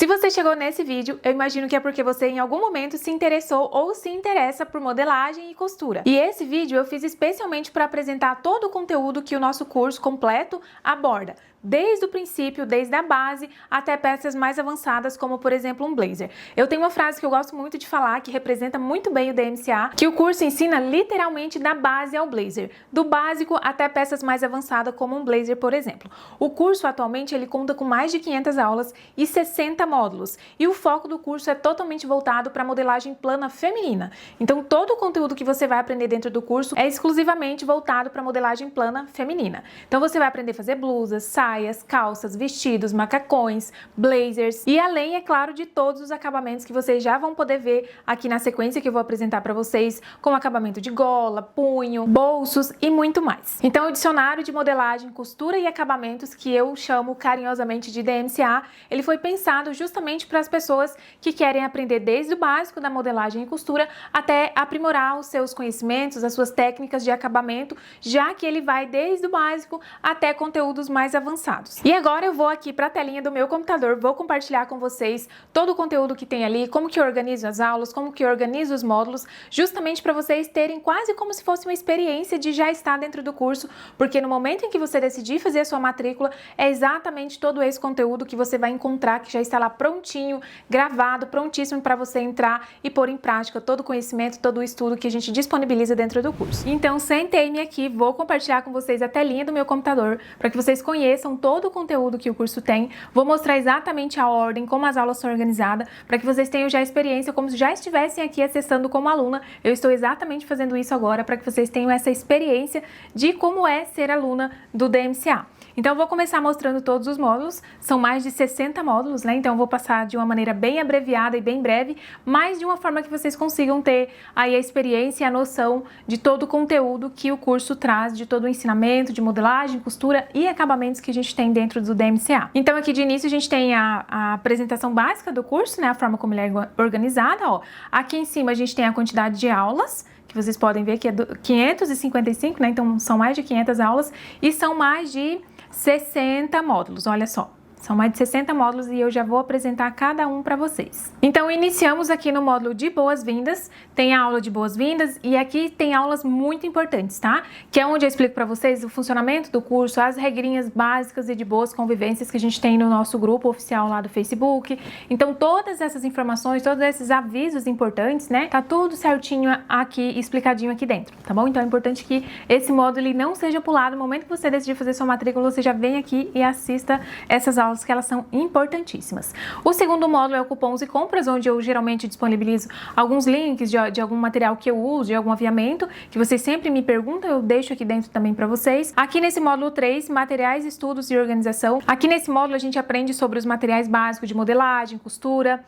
Se você chegou nesse vídeo, eu imagino que é porque você em algum momento se interessou ou se interessa por modelagem e costura. E esse vídeo eu fiz especialmente para apresentar todo o conteúdo que o nosso curso completo aborda, desde o princípio, desde a base, até peças mais avançadas, como por exemplo um blazer. Eu tenho uma frase que eu gosto muito de falar, que representa muito bem o DMCA, que o curso ensina literalmente da base ao blazer, do básico até peças mais avançadas, como um blazer, por exemplo. O curso atualmente ele conta com mais de 500 aulas e 60 módulos, e o foco do curso é totalmente voltado para modelagem plana feminina. Então todo o conteúdo que você vai aprender dentro do curso é exclusivamente voltado para modelagem plana feminina. Então você vai aprender a fazer blusas, saias, calças, vestidos, macacões, blazers e além, é claro, de todos os acabamentos que vocês já vão poder ver aqui na sequência que eu vou apresentar para vocês, como acabamento de gola, punho, bolsos e muito mais. Então o dicionário de modelagem, costura e acabamentos, que eu chamo carinhosamente de DMCA, ele foi pensado justamente para as pessoas que querem aprender desde o básico da modelagem e costura até aprimorar os seus conhecimentos, as suas técnicas de acabamento, já que ele vai desde o básico até conteúdos mais avançados. E agora eu vou aqui para a telinha do meu computador, vou compartilhar com vocês todo o conteúdo que tem ali, como que eu organizo as aulas, como que eu organizo os módulos, justamente para vocês terem quase como se fosse uma experiência de já estar dentro do curso, porque no momento em que você decidir fazer a sua matrícula, é exatamente todo esse conteúdo que você vai encontrar, que já está lá prontinho, gravado, prontíssimo para você entrar e pôr em prática todo o conhecimento, todo o estudo que a gente disponibiliza dentro do curso. Então sentei-me aqui, vou compartilhar com vocês a telinha do meu computador, para que vocês conheçam todo o conteúdo que o curso tem. Vou mostrar exatamente a ordem, como as aulas são organizadas, para que vocês tenham já experiência, como se já estivessem aqui acessando como aluna. Eu estou exatamente fazendo isso agora, para que vocês tenham essa experiência de como é ser aluna do DMCA. Então eu vou começar mostrando todos os módulos, são mais de 60 módulos, né? Então eu vou passar de uma maneira bem abreviada e bem breve, mas de uma forma que vocês consigam ter aí a experiência e a noção de todo o conteúdo que o curso traz, de todo o ensinamento de modelagem, costura e acabamentos que a gente tem dentro do DMCA. Então aqui de início a gente tem a apresentação básica do curso, né? A forma como ele é organizada, ó. Aqui em cima a gente tem a quantidade de aulas, que vocês podem ver que é 555, né? Então são mais de 500 aulas e são mais de 60 módulos, olha só. São mais de 60 módulos e eu já vou apresentar cada um para vocês. Então, iniciamos aqui no módulo de boas-vindas. Tem a aula de boas-vindas e aqui tem aulas muito importantes, tá? Que é onde eu explico para vocês o funcionamento do curso, as regrinhas básicas e de boas convivências que a gente tem no nosso grupo oficial lá do Facebook. Então, todas essas informações, todos esses avisos importantes, né? Tá tudo certinho aqui, explicadinho aqui dentro, tá bom? Então, é importante que esse módulo ele não seja pulado. No momento que você decidir fazer sua matrícula, você já vem aqui e assista essas aulas, que elas são importantíssimas. O segundo módulo é o cupons e compras, onde eu geralmente disponibilizo alguns links de algum material que eu uso, de algum aviamento, que vocês sempre me perguntam, eu deixo aqui dentro também para vocês. Aqui nesse módulo 3, materiais, estudos e organização. Aqui nesse módulo a gente aprende sobre os materiais básicos de modelagem, costura,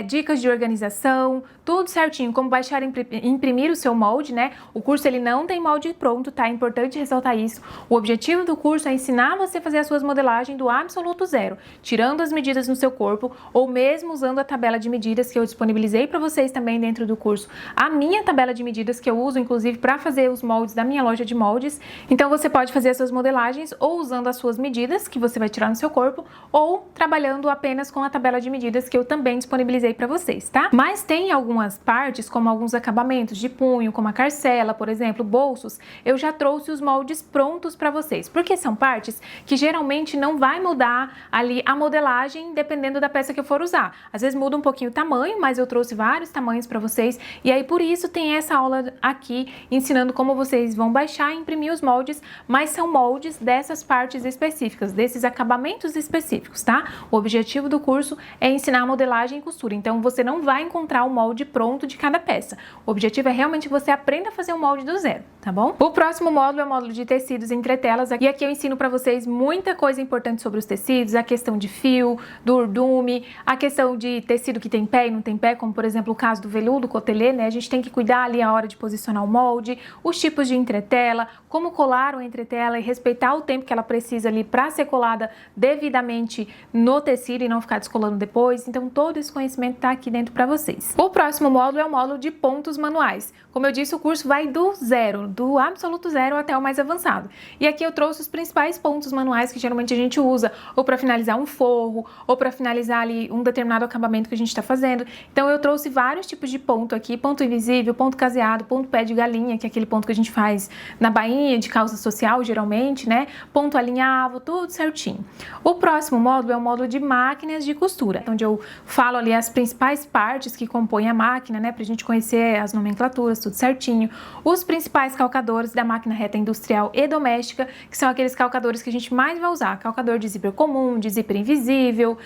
dicas de organização, tudo certinho, como baixar e imprimir o seu molde, né? O curso ele não tem molde pronto, tá? É importante ressaltar isso. O objetivo do curso é ensinar você a fazer as suas modelagens do absoluto zero, tirando as medidas no seu corpo ou mesmo usando a tabela de medidas que eu disponibilizei para vocês também dentro do curso. A minha tabela de medidas que eu uso inclusive para fazer os moldes da minha loja de moldes. Então você pode fazer as suas modelagens ou usando as suas medidas que você vai tirar no seu corpo ou trabalhando apenas com a tabela de medidas que eu também disponibilizei para vocês, tá? Mas tem algumas partes, como alguns acabamentos de punho, como a carcela, por exemplo, bolsos, eu já trouxe os moldes prontos para vocês, porque são partes que geralmente não vai mudar ali a modelagem dependendo da peça que eu for usar. Às vezes muda um pouquinho o tamanho, mas eu trouxe vários tamanhos para vocês e aí por isso tem essa aula aqui ensinando como vocês vão baixar e imprimir os moldes, mas são moldes dessas partes específicas, desses acabamentos específicos, tá? O objetivo do curso é ensinar modelagem e costura, então você não vai encontrar o molde pronto de cada peça. O objetivo é realmente que você aprenda a fazer um molde do zero, tá bom? O próximo módulo é o módulo de tecidos e entretelas e aqui eu ensino para vocês muita coisa importante sobre os tecidos, a questão de fio, do urdume, a questão de tecido que tem pé e não tem pé, como por exemplo o caso do veludo, cotelê, né? A gente tem que cuidar ali a hora de posicionar o molde, os tipos de entretela, como colar uma entretela e respeitar o tempo que ela precisa ali para ser colada devidamente no tecido e não ficar descolando depois. Então todo esse conhecimento tá aqui dentro para vocês. O próximo módulo é o módulo de pontos manuais. Como eu disse, o curso vai do zero, do absoluto zero até o mais avançado. E aqui eu trouxe os principais pontos manuais que geralmente a gente usa, ou para para finalizar um forro, ou para finalizar ali um determinado acabamento que a gente está fazendo. Então eu trouxe vários tipos de ponto aqui, ponto invisível, ponto caseado, ponto pé de galinha, que é aquele ponto que a gente faz na bainha de calça social, geralmente, né? Ponto alinhavo, tudo certinho. O próximo módulo é o módulo de máquinas de costura, onde eu falo ali as principais partes que compõem a máquina, né? Pra gente conhecer as nomenclaturas, tudo certinho. Os principais calcadores da máquina reta industrial e doméstica, que são aqueles calcadores que a gente mais vai usar. Calcador de zíper comum, de zíper invisível,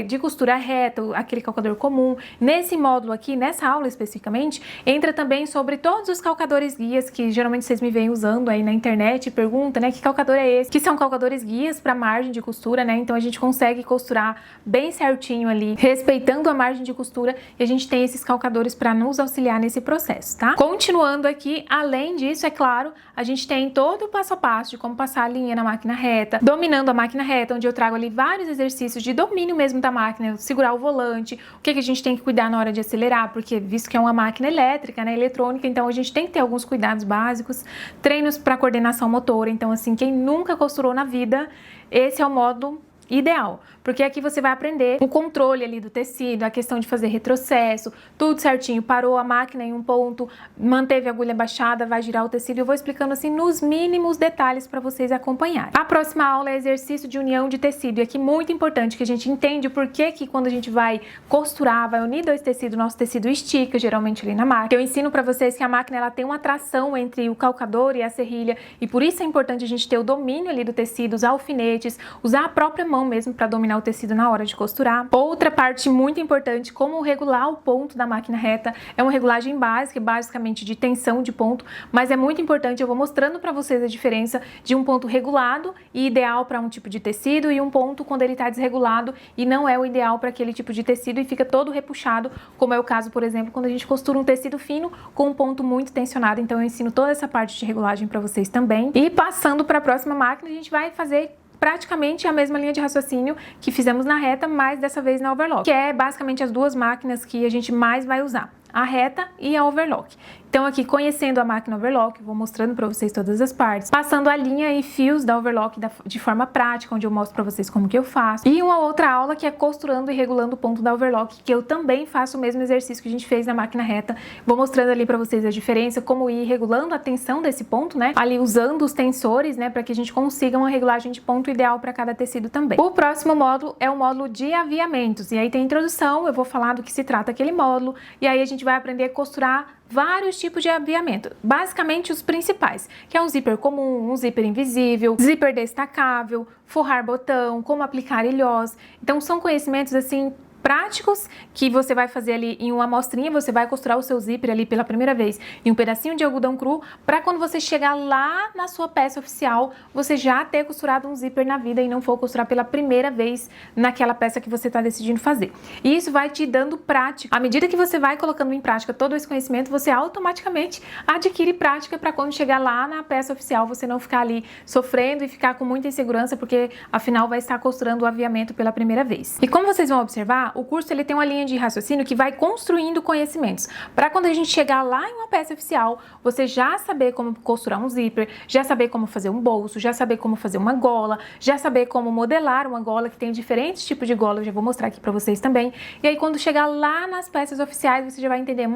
de costura reta, aquele calcador comum. Nesse módulo aqui, nessa aula especificamente, entra também sobre todos os calcadores guias que geralmente vocês me veem usando aí na internet e perguntam, né, que calcador é esse? Que são calcadores guias para margem de costura, né? Então a gente consegue costurar bem certinho ali, respeitando a margem de costura, e a gente tem esses calcadores para nos auxiliar nesse processo, tá? Continuando aqui, além disso, é claro, a gente tem todo o passo a passo de como passar a linha na máquina reta, dominando a máquina reta, onde eu trago ali vários exercícios de domínio mesmo da máquina, segurar o volante, o que a gente tem que cuidar na hora de acelerar, porque visto que é uma máquina elétrica, né, eletrônica, então a gente tem que ter alguns cuidados básicos, treinos para coordenação motora. Então assim, quem nunca costurou na vida, esse é o módulo ideal, porque aqui você vai aprender o controle ali do tecido, a questão de fazer retrocesso, tudo certinho, parou a máquina em um ponto, manteve a agulha baixada, vai girar o tecido. Eu vou explicando assim nos mínimos detalhes para vocês acompanharem. A próxima aula é exercício de união de tecido, e aqui muito importante que a gente entende o porquê que quando a gente vai costurar, vai unir dois tecidos, nosso tecido estica geralmente ali na máquina. Eu ensino para vocês que a máquina ela tem uma atração entre o calcador e a serrilha, e por isso é importante a gente ter o domínio ali do tecido, usar alfinetes, usar a própria mão mesmo para dominar o tecido na hora de costurar. Outra parte muito importante, como regular o ponto da máquina reta, é uma regulagem básica, basicamente de tensão de ponto, mas é muito importante, eu vou mostrando para vocês a diferença de um ponto regulado e ideal para um tipo de tecido, e um ponto quando ele está desregulado e não é o ideal para aquele tipo de tecido e fica todo repuxado, como é o caso, por exemplo, quando a gente costura um tecido fino com um ponto muito tensionado. Então eu ensino toda essa parte de regulagem para vocês também. E passando para a próxima máquina, a gente vai fazer praticamente a mesma linha de raciocínio que fizemos na reta, mas dessa vez na overlock, que é basicamente as duas máquinas que a gente mais vai usar, a reta e a overlock. Então aqui, conhecendo a máquina overlock, vou mostrando para vocês todas as partes, passando a linha e fios da overlock de forma prática, onde eu mostro para vocês como que eu faço. E uma outra aula que é costurando e regulando o ponto da overlock, que eu também faço o mesmo exercício que a gente fez na máquina reta. Vou mostrando ali para vocês a diferença, como ir regulando a tensão desse ponto, né? Ali usando os tensores, né? Para que a gente consiga uma regulagem de ponto ideal para cada tecido também. O próximo módulo é o módulo de aviamentos. E aí tem a introdução, eu vou falar do que se trata aquele módulo, e aí a gente vai aprender a costurar vários tipos de aviamento, basicamente os principais, que é um zíper comum, um zíper invisível, zíper destacável, forrar botão, como aplicar ilhós. Então são conhecimentos assim práticos que você vai fazer ali em uma amostrinha, você vai costurar o seu zíper ali pela primeira vez em um pedacinho de algodão cru, para quando você chegar lá na sua peça oficial, você já ter costurado um zíper na vida e não for costurar pela primeira vez naquela peça que você está decidindo fazer. E isso vai te dando prática. À medida que você vai colocando em prática todo esse conhecimento, você automaticamente adquire prática para quando chegar lá na peça oficial, você não ficar ali sofrendo e ficar com muita insegurança, porque afinal vai estar costurando o aviamento pela primeira vez. E como vocês vão observar, o curso ele tem uma linha de raciocínio que vai construindo conhecimentos, para quando a gente chegar lá em uma peça oficial, você já saber como costurar um zíper, já saber como fazer um bolso, já saber como fazer uma gola, já saber como modelar uma gola, que tem diferentes tipos de gola, eu já vou mostrar aqui para vocês também. E aí quando chegar lá nas peças oficiais, você já vai entender,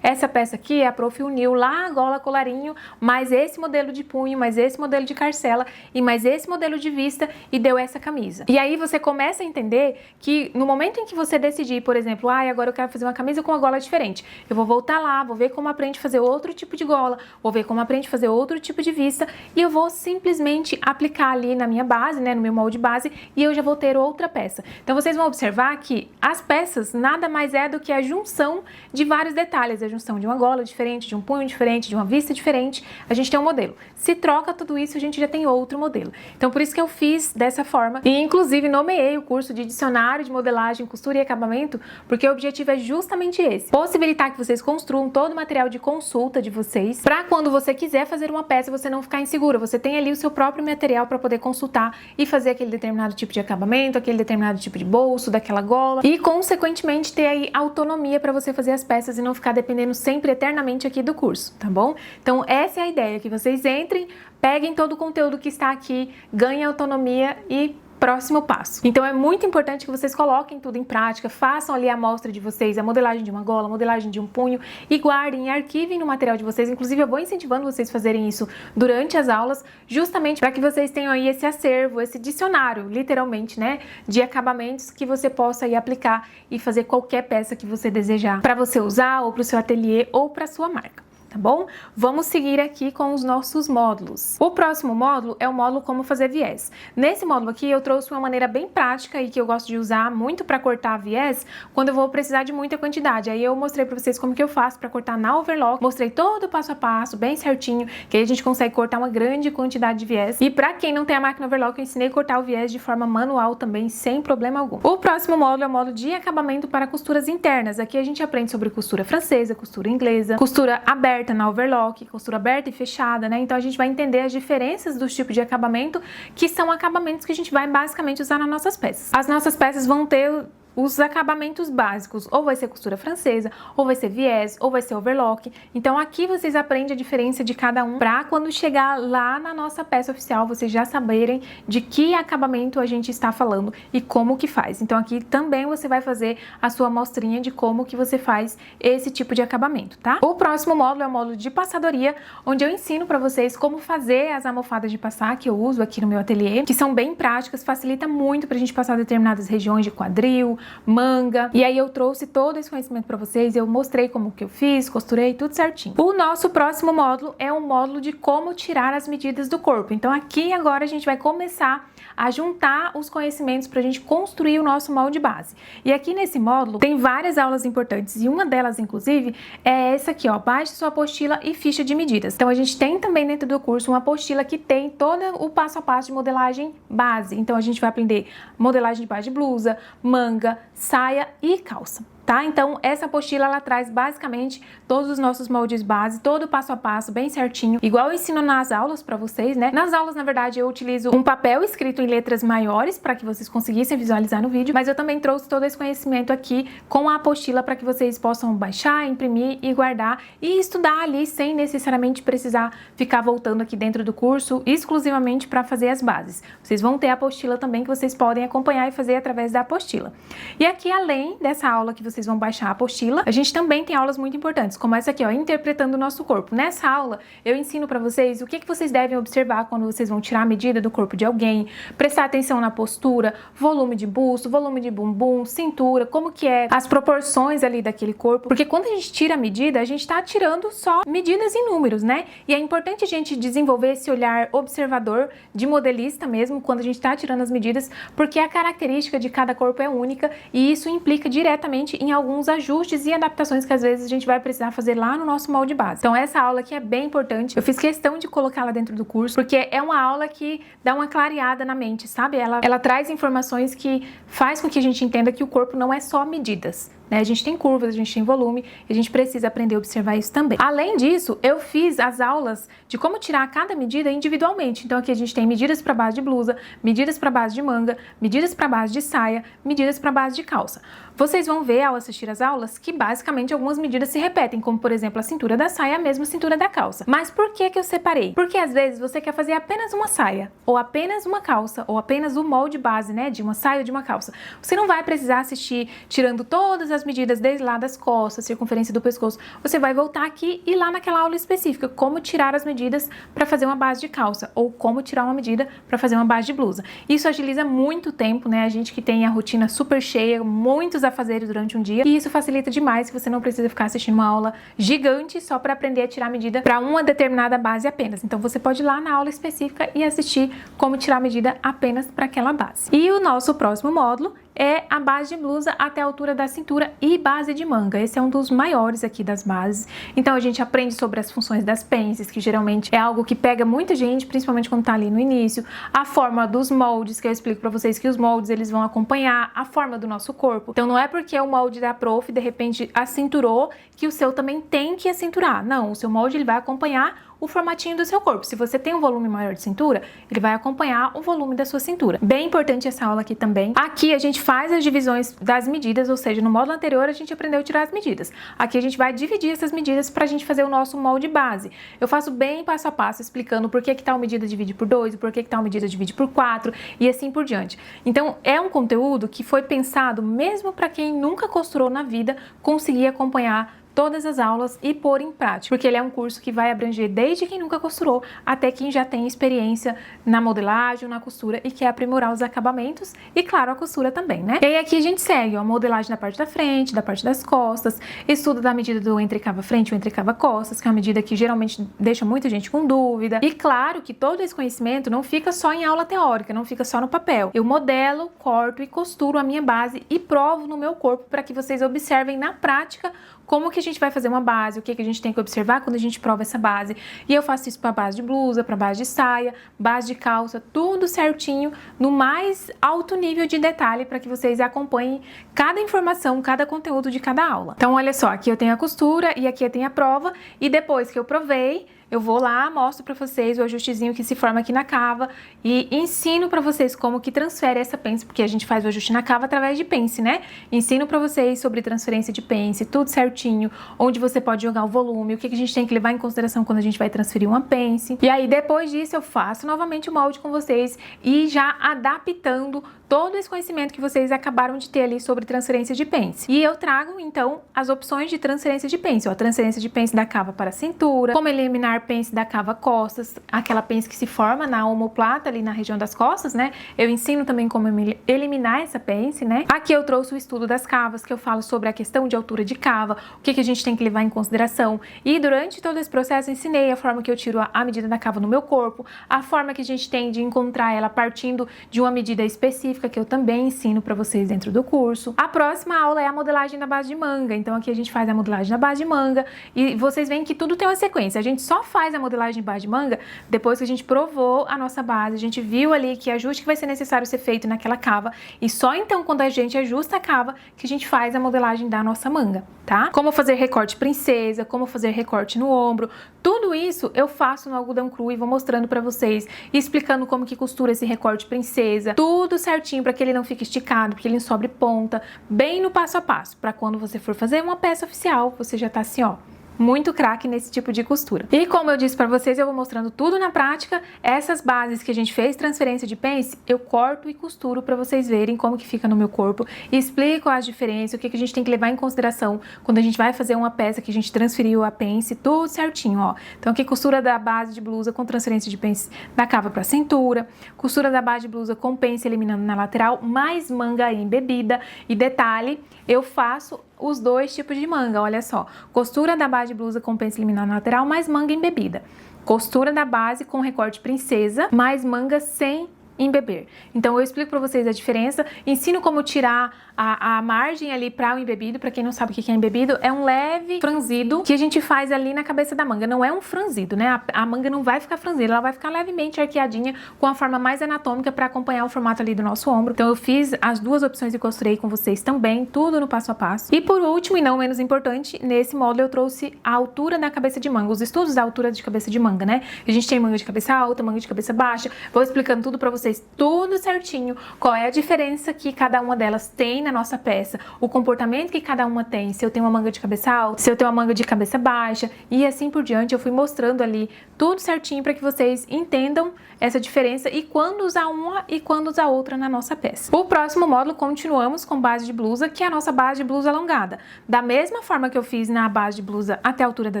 essa peça aqui a prof uniu lá a gola colarinho, mais esse modelo de punho, mais esse modelo de carcela e mais esse modelo de vista, e deu essa camisa. E aí você começa a entender que no momento em que você decidir, por exemplo, agora eu quero fazer uma camisa com uma gola diferente, eu vou voltar lá, vou ver como aprende a fazer outro tipo de gola, vou ver como aprende a fazer outro tipo de vista, e eu vou simplesmente aplicar ali na minha base, né, no meu molde base, e eu já vou ter outra peça. Então vocês vão observar que as peças nada mais é do que a junção de vários detalhes, a junção de uma gola diferente, de um punho diferente, de uma vista diferente, a gente tem um modelo. Se troca tudo isso, a gente já tem outro modelo. Então por isso que eu fiz dessa forma, e inclusive nomeei o curso de dicionário de modelagem, costura e acabamento, porque o objetivo é justamente esse: possibilitar que vocês construam todo o material de consulta de vocês, para quando você quiser fazer uma peça, você não ficar insegura, você tem ali o seu próprio material para poder consultar e fazer aquele determinado tipo de acabamento, aquele determinado tipo de bolso, daquela gola, e consequentemente ter aí autonomia para você fazer as peças e não ficar dependendo sempre eternamente aqui do curso, tá bom? Então essa é a ideia, que vocês entrem, peguem todo o conteúdo que está aqui, ganhem autonomia e próximo passo. Então é muito importante que vocês coloquem tudo em prática, façam ali a amostra de vocês, a modelagem de uma gola, a modelagem de um punho e guardem e arquivem no material de vocês. Inclusive eu vou incentivando vocês a fazerem isso durante as aulas, justamente para que vocês tenham aí esse acervo, esse dicionário, literalmente, né, de acabamentos que você possa aí aplicar e fazer qualquer peça que você desejar para você usar ou para o seu ateliê ou para sua marca. Tá bom? Vamos seguir aqui com os nossos módulos. O próximo módulo é o módulo como fazer viés. Nesse módulo aqui eu trouxe uma maneira bem prática e que eu gosto de usar muito para cortar viés quando eu vou precisar de muita quantidade. Aí eu mostrei para vocês como que eu faço para cortar na overlock, mostrei todo o passo a passo, bem certinho, que aí a gente consegue cortar uma grande quantidade de viés. E para quem não tem a máquina overlock, eu ensinei a cortar o viés de forma manual também, sem problema algum. O próximo módulo é o módulo de acabamento para costuras internas. Aqui a gente aprende sobre costura francesa, costura inglesa, costura aberta na overlock, costura aberta e fechada, né? Então a gente vai entender as diferenças dos tipos de acabamento, que são acabamentos que a gente vai basicamente usar nas nossas peças. As nossas peças vão ter os acabamentos básicos, ou vai ser costura francesa, ou vai ser viés, ou vai ser overlock. Então aqui vocês aprendem a diferença de cada um para quando chegar lá na nossa peça oficial, vocês já saberem de que acabamento a gente está falando e como que faz. Então aqui também você vai fazer a sua amostrinha de como que você faz esse tipo de acabamento, tá? O próximo módulo é o módulo de passadoria, onde eu ensino para vocês como fazer as almofadas de passar que eu uso aqui no meu ateliê, que são bem práticas, facilita muito pra gente passar determinadas regiões de quadril, manga, e aí eu trouxe todo esse conhecimento para vocês, eu mostrei como que eu fiz, costurei, tudo certinho. O nosso próximo módulo é um módulo de como tirar as medidas do corpo. Então aqui agora a gente vai começar a juntar os conhecimentos para a gente construir o nosso molde base. E aqui nesse módulo tem várias aulas importantes e uma delas, inclusive, é essa aqui, ó, baixe sua apostila e ficha de medidas. Então a gente tem também dentro do curso uma apostila que tem todo o passo a passo de modelagem base. Então a gente vai aprender modelagem de base de blusa, manga, saia e calça. Tá? Então essa apostila ela traz basicamente todos os nossos moldes base, todo o passo a passo bem certinho, igual eu ensino nas aulas para vocês, né? Nas aulas, na verdade, eu utilizo um papel escrito em letras maiores para que vocês conseguissem visualizar no vídeo, mas eu também trouxe todo esse conhecimento aqui com a apostila para que vocês possam baixar, imprimir e guardar e estudar ali sem necessariamente precisar ficar voltando aqui dentro do curso exclusivamente para fazer as bases. Vocês vão ter a apostila também que vocês podem acompanhar e fazer através da apostila. E aqui, além dessa aula que vocês vão baixar a apostila, a gente também tem aulas muito importantes, como essa aqui, ó, interpretando o nosso corpo. Nessa aula, eu ensino para vocês o que vocês devem observar quando vocês vão tirar a medida do corpo de alguém, prestar atenção na postura, volume de busto, volume de bumbum, cintura, como que é as proporções ali daquele corpo, porque quando a gente tira a medida, a gente tá tirando só medidas em números, né? E é importante a gente desenvolver esse olhar observador de modelista mesmo, quando a gente tá tirando as medidas, porque a característica de cada corpo é única e isso implica diretamente em alguns ajustes e adaptações que às vezes a gente vai precisar fazer lá no nosso molde base. Então essa aula aqui é bem importante, eu fiz questão de colocá-la dentro do curso, porque é uma aula que dá uma clareada na mente, sabe? Ela traz informações que faz com que a gente entenda que o corpo não é só medidas, né? A gente tem curvas, a gente tem volume, e a gente precisa aprender a observar isso também. Além disso, eu fiz as aulas de como tirar cada medida individualmente. Então aqui a gente tem medidas para base de blusa, medidas para base de manga, medidas para base de saia, medidas para base de calça. Vocês vão ver ao assistir as aulas que basicamente algumas medidas se repetem, como por exemplo a cintura da saia, a mesma cintura da calça. Mas por que eu separei? Porque às vezes você quer fazer apenas uma saia, ou apenas uma calça, ou apenas o molde base, né, de uma saia ou de uma calça. Você não vai precisar assistir tirando todas as medidas desde lá das costas, circunferência do pescoço. Você vai voltar aqui e lá naquela aula específica, como tirar as medidas para fazer uma base de calça, ou como tirar uma medida para fazer uma base de blusa. Isso agiliza muito o tempo, né? A gente que tem a rotina super cheia, muitos afazeres durante um dia, e isso facilita demais, que você não precisa ficar assistindo uma aula gigante só para aprender a tirar a medida para uma determinada base apenas. Então você pode ir lá na aula específica e assistir como tirar a medida apenas para aquela base. E o nosso próximo módulo é a base de blusa até a altura da cintura e base de manga. Esse é um dos maiores aqui das bases. Então a gente aprende sobre as funções das pences, que geralmente é algo que pega muita gente, principalmente quando tá ali no início. A forma dos moldes, que eu explico pra vocês que os moldes eles vão acompanhar a forma do nosso corpo. Então não é porque o molde da prof de repente acinturou que o seu também tem que acinturar. Não, o seu molde ele vai acompanhar o formatinho do seu corpo. Se você tem um volume maior de cintura, ele vai acompanhar o volume da sua cintura. Bem importante essa aula aqui também. Aqui a gente faz as divisões das medidas, ou seja, no módulo anterior a gente aprendeu a tirar as medidas. Aqui a gente vai dividir essas medidas para a gente fazer o nosso molde base. Eu faço bem passo a passo, explicando por que tal medida divide por 2, por que tal medida divide por 4 e assim por diante. Então, é um conteúdo que foi pensado mesmo para quem nunca costurou na vida conseguir acompanhar todas as aulas e pôr em prática, porque ele é um curso que vai abranger desde quem nunca costurou até quem já tem experiência na modelagem, na costura e quer aprimorar os acabamentos e, claro, a costura também, né? E aí aqui a gente segue, ó, a modelagem da parte da frente, da parte das costas, estudo da medida do entrecava frente e o entrecava costas, que é uma medida que geralmente deixa muita gente com dúvida. E claro que todo esse conhecimento não fica só em aula teórica, não fica só no papel. Eu modelo, corto e costuro a minha base e provo no meu corpo para que vocês observem na prática como que a gente vai fazer uma base, o que a gente tem que observar quando a gente prova essa base. E eu faço isso para base de blusa, para base de saia, base de calça, tudo certinho, no mais alto nível de detalhe para que vocês acompanhem cada informação, cada conteúdo de cada aula. Então, olha só, aqui eu tenho a costura e aqui eu tenho a prova e depois que eu provei, eu vou lá, mostro para vocês o ajustezinho que se forma aqui na cava e ensino para vocês como que transfere essa pence, porque a gente faz o ajuste na cava através de pence, né? Ensino para vocês sobre transferência de pence, tudo certinho, onde você pode jogar o volume, o que a gente tem que levar em consideração quando a gente vai transferir uma pence. E aí, depois disso, eu faço novamente o molde com vocês e já adaptando todo esse conhecimento que vocês acabaram de ter ali sobre transferência de pence. E eu trago, então, as opções de transferência de pence. A transferência de pence da cava para a cintura, como eliminar pence da cava costas, aquela pence que se forma na omoplata, ali na região das costas, né? Eu ensino também como eliminar essa pence, né? Aqui eu trouxe o estudo das cavas, que eu falo sobre a questão de altura de cava, o que a gente tem que levar em consideração. E durante todo esse processo, eu ensinei a forma que eu tiro a medida da cava no meu corpo, a forma que a gente tem de encontrar ela partindo de uma medida específica, que eu também ensino para vocês dentro do curso. A próxima aula é a modelagem na base de manga, então aqui a gente faz a modelagem na base de manga e vocês veem que tudo tem uma sequência. A gente só faz a modelagem de base de manga depois que a gente provou a nossa base, a gente viu ali que ajuste que vai ser necessário ser feito naquela cava e só então quando a gente ajusta a cava que a gente faz a modelagem da nossa manga, tá? Como fazer recorte princesa, como fazer recorte no ombro, tudo isso eu faço no algodão cru e vou mostrando para vocês, explicando como que costura esse recorte princesa, tudo certinho para que ele não fique esticado, porque ele não sobre ponta, bem no passo a passo, para quando você for fazer uma peça oficial, você já tá assim, ó, muito craque nesse tipo de costura. E como eu disse para vocês, eu vou mostrando tudo na prática. Essas bases que a gente fez transferência de pence, eu corto e costuro para vocês verem como que fica no meu corpo. E explico as diferenças, o que a gente tem que levar em consideração quando a gente vai fazer uma peça que a gente transferiu a pence, tudo certinho, ó. Então aqui costura da base de blusa com transferência de pence da cava para cintura, costura da base de blusa com pence eliminando na lateral, mais manga embebida. E detalhe, eu faço os dois tipos de manga, olha só. Costura da base de blusa com pence eliminando na lateral, mais manga embebida. Costura da base com recorte princesa, mais manga sem embeber. Então eu explico para vocês a diferença, ensino como tirar a margem ali para o embebido. Para quem não sabe o que é embebido, é um leve franzido que a gente faz ali na cabeça da manga, não é um franzido, né? A manga não vai ficar franzida, ela vai ficar levemente arqueadinha com a forma mais anatômica para acompanhar o formato ali do nosso ombro. Então eu fiz as duas opções e costurei com vocês também, tudo no passo a passo. E por último, e não menos importante, nesse módulo eu trouxe a altura da cabeça de manga, os estudos da altura de cabeça de manga, né? A gente tem manga de cabeça alta, manga de cabeça baixa, vou explicando tudo para vocês, tudo certinho, qual é a diferença que cada uma delas tem na nossa peça, o comportamento que cada uma tem, se eu tenho uma manga de cabeça alta, se eu tenho uma manga de cabeça baixa e assim por diante. Eu fui mostrando ali tudo certinho para que vocês entendam essa diferença e quando usar uma e quando usar outra na nossa peça. O próximo módulo continuamos com base de blusa, que é a nossa base de blusa alongada. Da mesma forma que eu fiz na base de blusa até a altura da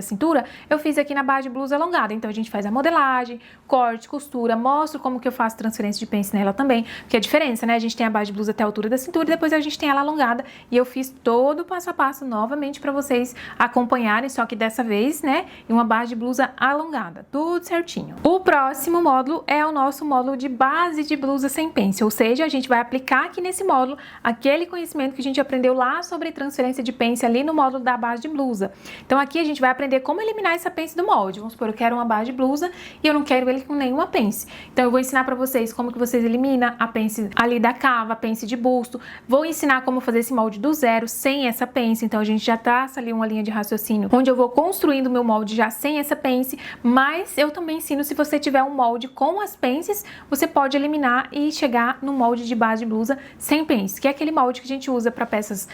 cintura, eu fiz aqui na base de blusa alongada. Então a gente faz a modelagem, corte, costura, mostro como que eu faço transferência de pence nela também, porque a diferença, né? A gente tem a base de blusa até a altura da cintura e depois a gente tem ela alongada e eu fiz todo o passo a passo novamente para vocês acompanharem, só que dessa vez, né, em uma base de blusa alongada, tudo certinho. O próximo módulo é o nosso módulo de base de blusa sem pence, ou seja, a gente vai aplicar aqui nesse módulo aquele conhecimento que a gente aprendeu lá sobre transferência de pence ali no módulo da base de blusa. Então aqui a gente vai aprender como eliminar essa pence do molde. Vamos supor, eu quero uma base de blusa e eu não quero ele com nenhuma pence. Então eu vou ensinar para vocês como que vocês eliminam a pence ali da cava, a pence de busto. Vou ensinar ensinar como fazer esse molde do zero, sem essa pence. Então a gente já traça ali uma linha de raciocínio, onde eu vou construindo o meu molde já sem essa pence, mas eu também ensino, se você tiver um molde com as pences, você pode eliminar e chegar no molde de base de blusa sem pence, que é aquele molde que a gente usa para peças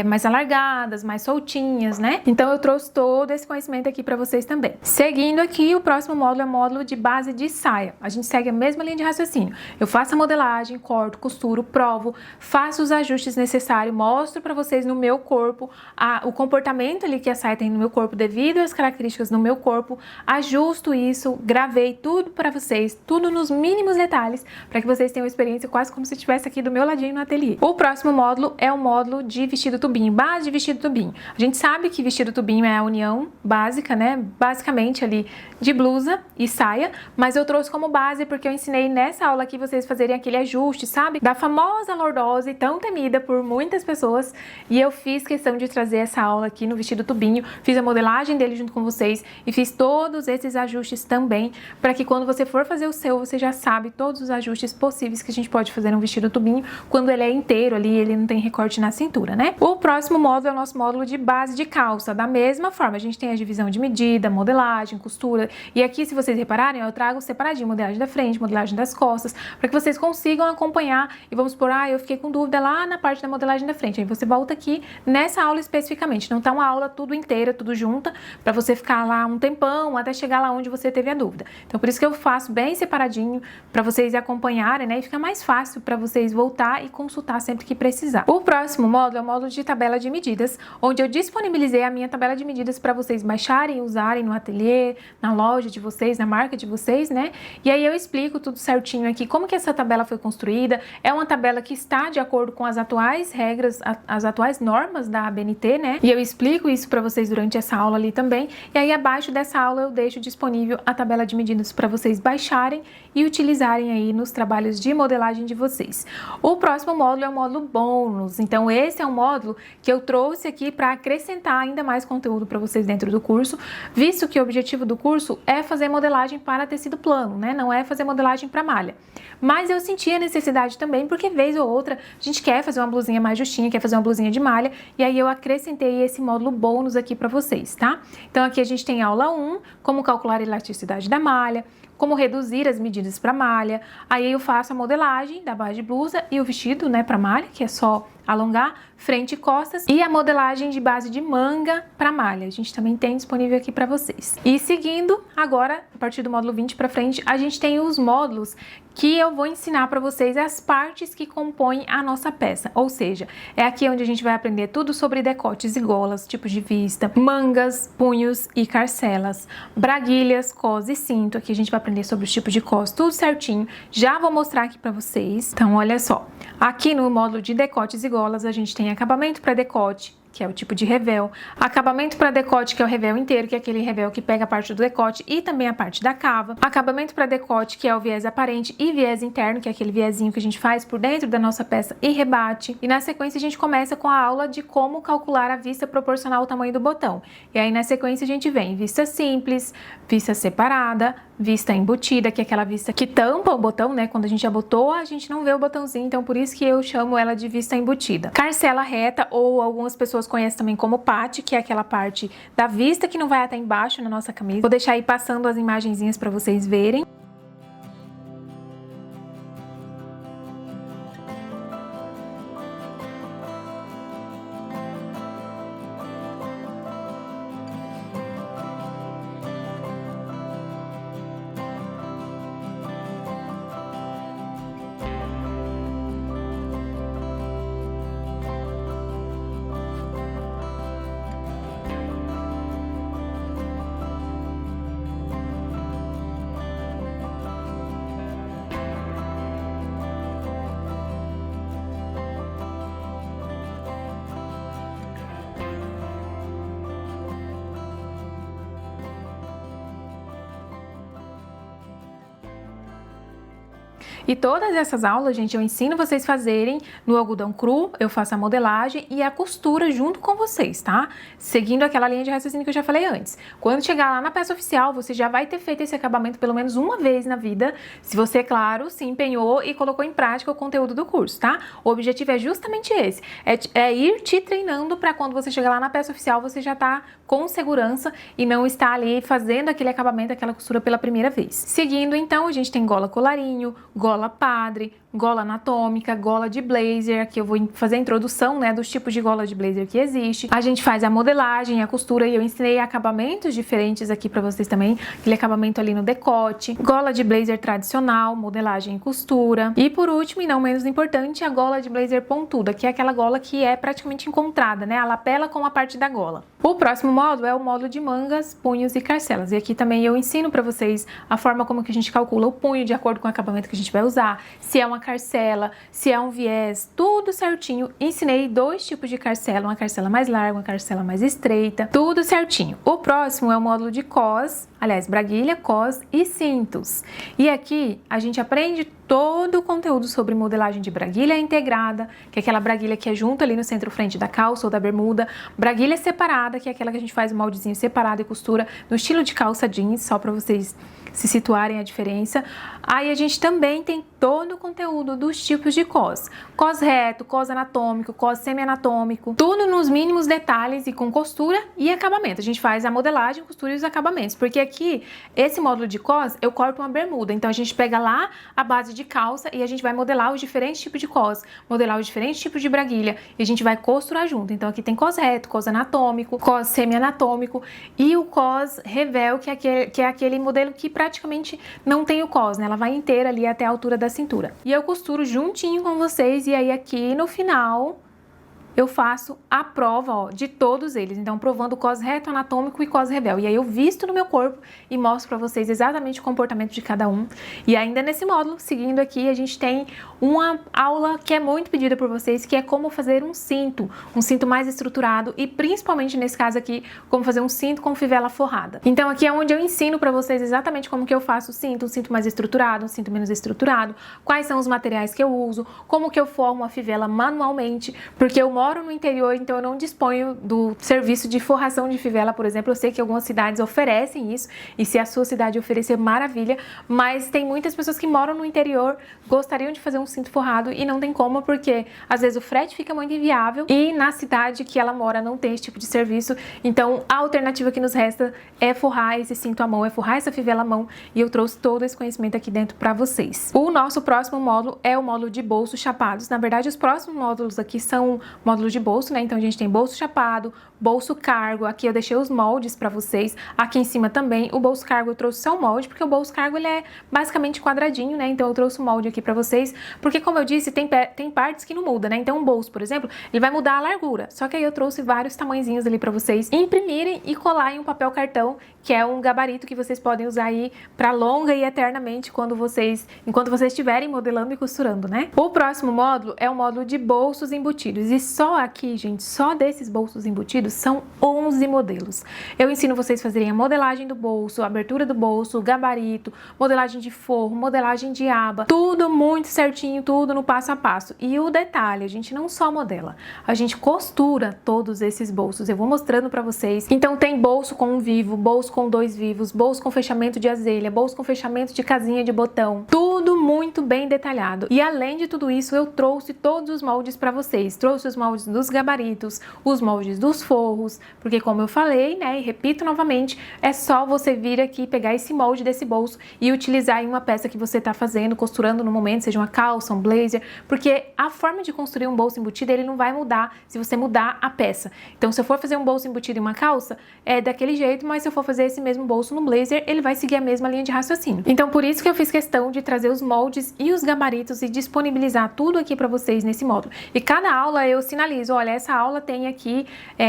mais alargadas, mais soltinhas, né? Então eu trouxe todo esse conhecimento aqui para vocês também. Seguindo aqui, o próximo módulo é o módulo de base de saia. A gente segue a mesma linha de raciocínio. Eu faço a modelagem, corto, costuro, provo, faço os ajustes necessários, mostro para vocês no meu corpo o comportamento ali que a saia tem no meu corpo devido às características no meu corpo, ajusto isso, gravei tudo para vocês, tudo nos mínimos detalhes, para que vocês tenham uma experiência quase como se estivesse aqui do meu ladinho no ateliê. O próximo módulo é o módulo de vestido tubinho, base de vestido tubinho. A gente sabe que vestido tubinho é a união básica, né? Basicamente ali de blusa e saia, mas eu trouxe como base porque eu ensinei nessa aula aqui vocês fazerem aquele ajuste, sabe? Da famosa lordose, tão temida por muitas pessoas, e eu fiz questão de trazer essa aula aqui no vestido tubinho, fiz a modelagem dele junto com vocês e fiz todos esses ajustes também, para que quando você for fazer o seu, você já sabe todos os ajustes possíveis que a gente pode fazer no vestido tubinho, quando ele é inteiro ali, ele não tem recorte na cintura, né? O próximo módulo é o nosso módulo de base de calça. Da mesma forma, a gente tem a divisão de medida, modelagem, costura, e aqui, se vocês repararem, eu trago separadinho modelagem da frente, modelagem das costas, para que vocês consigam acompanhar. E vamos supor, eu fiquei com dúvida lá na parte da modelagem da frente, aí você volta aqui nessa aula especificamente, não tá uma aula tudo inteira, tudo junta, para você ficar lá um tempão, até chegar lá onde você teve a dúvida. Então, por isso que eu faço bem separadinho, para vocês acompanharem, né, e fica mais fácil para vocês voltar e consultar sempre que precisar. O próximo módulo é o módulo de tabela de medidas, onde eu disponibilizei a minha tabela de medidas para vocês baixarem e usarem no ateliê, na loja de vocês, na marca de vocês, né? E aí eu explico tudo certinho aqui, como que essa tabela foi construída. É uma tabela que está de acordo com as atuais regras, as atuais normas da ABNT, né? E eu explico isso para vocês durante essa aula ali também. E aí abaixo dessa aula eu deixo disponível a tabela de medidas para vocês baixarem e utilizarem aí nos trabalhos de modelagem de vocês. O próximo módulo é o módulo bônus. Então esse é um módulo que eu trouxe aqui para acrescentar ainda mais conteúdo para vocês dentro do curso, visto que o objetivo do curso é fazer modelagem para tecido plano, né? Não é fazer modelagem para malha. Mas eu senti a necessidade também, porque vez ou outra a gente quer fazer uma blusinha mais justinha, quer fazer uma blusinha de malha, e aí eu acrescentei esse módulo bônus aqui para vocês, tá? Então aqui a gente tem aula 1, como calcular a elasticidade da malha, como reduzir as medidas para malha, aí eu faço a modelagem da base de blusa e o vestido, né, para malha, que é só alongar frente e costas, e a modelagem de base de manga para malha. A gente também tem disponível aqui para vocês. E seguindo, agora, a partir do módulo 20 para frente, a gente tem os módulos que eu vou ensinar para vocês as partes que compõem a nossa peça. Ou seja, é aqui onde a gente vai aprender tudo sobre decotes e golas, tipos de vista, mangas, punhos e carcelas, braguilhas, cos e cinto. Aqui a gente vai aprender sobre os tipos de cos, tudo certinho. Já vou mostrar aqui para vocês. Então, olha só. Aqui no módulo de decotes e golas, a gente tem acabamento para decote, que é o tipo de revel, acabamento para decote, que é o revel inteiro, que é aquele revel que pega a parte do decote e também a parte da cava, acabamento para decote, que é o viés aparente e viés interno, que é aquele viezinho que a gente faz por dentro da nossa peça e rebate. E na sequência a gente começa com a aula de como calcular a vista proporcional ao tamanho do botão. E aí na sequência a gente vem vista simples, vista separada, vista embutida, que é aquela vista que tampa o botão, né? Quando a gente já botou, a gente não vê o botãozinho, então por isso que eu chamo ela de vista embutida. Carcela reta, ou algumas pessoas conhecem também como pate, que é aquela parte da vista que não vai até embaixo na nossa camisa. Vou deixar aí passando as imagenzinhas para vocês verem. E todas essas aulas, gente, eu ensino vocês fazerem no algodão cru, eu faço a modelagem e a costura junto com vocês, tá? Seguindo aquela linha de raciocínio que eu já falei antes. Quando chegar lá na peça oficial, você já vai ter feito esse acabamento pelo menos uma vez na vida, se você, claro, se empenhou e colocou em prática o conteúdo do curso, tá? O objetivo é justamente esse, é ir te treinando para quando você chegar lá na peça oficial, você já tá com segurança e não está ali fazendo aquele acabamento, aquela costura pela primeira vez. Seguindo, então, a gente tem gola colarinho, gola padre, gola anatômica, gola de blazer. Aqui eu vou fazer a introdução, né, dos tipos de gola de blazer que existe. A gente faz a modelagem, a costura e eu ensinei acabamentos diferentes aqui pra vocês também. Aquele acabamento ali no decote, gola de blazer tradicional, modelagem e costura. E por último, e não menos importante, a gola de blazer pontuda, que é aquela gola que é praticamente encontrada, né, a lapela com a parte da gola. O próximo módulo é o módulo de mangas, punhos e carcelas. E aqui também eu ensino pra vocês a forma como que a gente calcula o punho de acordo com o acabamento que a gente vai usar, se é uma carcela, se é um viés, tudo certinho. Ensinei 2 tipos de carcela, uma carcela mais larga, uma carcela mais estreita, tudo certinho. O próximo é o módulo de cos, aliás, braguilha, cos e cintos. E aqui a gente aprende todo o conteúdo sobre modelagem de braguilha integrada, que é aquela braguilha que é junto ali no centro-frente da calça ou da bermuda, braguilha separada, que é aquela que a gente faz o moldezinho separado e costura no estilo de calça jeans, só para vocês se situarem a diferença. Aí a gente também tem todo o conteúdo dos tipos de cos. Cos reto, cos anatômico, cos semi-anatômico, tudo nos mínimos detalhes e com costura e acabamento. A gente faz a modelagem, costura e os acabamentos, porque aqui, esse módulo de cos, eu corto uma bermuda, então a gente pega lá a base de calça e a gente vai modelar os diferentes tipos de cos, modelar os diferentes tipos de braguilha e a gente vai costurar junto. Então aqui tem cos reto, cos anatômico, cos semi-anatômico e o cos revel, que é aquele modelo que praticamente não tem o cos, né? Ela vai inteira ali até a altura da cintura. E eu costuro juntinho com vocês e aí aqui no final eu faço a prova, ó, de todos eles. Então, provando o cos reto, anatômico e cos revel. E aí eu visto no meu corpo e mostro pra vocês exatamente o comportamento de cada um. E ainda nesse módulo, seguindo aqui, a gente tem uma aula que é muito pedida por vocês, que é como fazer um cinto mais estruturado e principalmente nesse caso aqui, como fazer um cinto com fivela forrada. Então, aqui é onde eu ensino pra vocês exatamente como que eu faço o cinto, um cinto mais estruturado, um cinto menos estruturado, quais são os materiais que eu uso, como que eu formo a fivela manualmente, porque eu moro no interior, então eu não disponho do serviço de forração de fivela, por exemplo. Eu sei que algumas cidades oferecem isso, e se a sua cidade oferecer, maravilha, mas tem muitas pessoas que moram no interior, gostariam de fazer um cinto forrado e não tem como, porque às vezes o frete fica muito inviável e na cidade que ela mora não tem esse tipo de serviço. Então a alternativa que nos resta é forrar esse cinto à mão, é forrar essa fivela à mão, e eu trouxe todo esse conhecimento aqui dentro para vocês. O nosso próximo módulo é o módulo de bolsos chapados. Na verdade, os próximos módulos aqui são módulo de bolso, né? Então a gente tem bolso chapado, bolso cargo. Aqui eu deixei os moldes para vocês. Aqui em cima também o bolso cargo eu trouxe só o molde, porque o bolso cargo ele é basicamente quadradinho, né? Então eu trouxe o molde aqui para vocês, porque como eu disse, tem partes que não muda, né? Então um bolso, por exemplo, ele vai mudar a largura. Só que aí eu trouxe vários tamanhozinhos ali para vocês imprimirem e colar em um papel cartão, que é um gabarito que vocês podem usar aí para longa e eternamente enquanto vocês estiverem modelando e costurando, né? O próximo módulo é o módulo de bolsos embutidos. E só aqui, gente, só desses bolsos embutidos são 11 modelos. Eu ensino vocês a fazerem a modelagem do bolso, a abertura do bolso, o gabarito, modelagem de forro, modelagem de aba, tudo muito certinho, tudo no passo a passo. E o detalhe, a gente não só modela, a gente costura todos esses bolsos. Eu vou mostrando pra vocês. Então tem bolso com um vivo, bolso com 2 vivos, bolso com fechamento de azelha, bolso com fechamento de casinha de botão, tudo muito bem detalhado. E além de tudo isso, eu trouxe todos os moldes pra vocês. Trouxe os moldes dos gabaritos, os moldes dos forros, porque como eu falei, né, e repito novamente, é só você vir aqui, pegar esse molde desse bolso e utilizar em uma peça que você tá fazendo, costurando no momento, seja uma calça, um blazer, porque a forma de construir um bolso embutido, ele não vai mudar se você mudar a peça. Então, se eu for fazer um bolso embutido em uma calça, é daquele jeito, mas se eu for fazer esse mesmo bolso no blazer, ele vai seguir a mesma linha de raciocínio. Então, por isso que eu fiz questão de trazer os moldes e os gabaritos e disponibilizar tudo aqui para vocês nesse módulo. E cada aula eu sinalizo, olha, essa aula tem aqui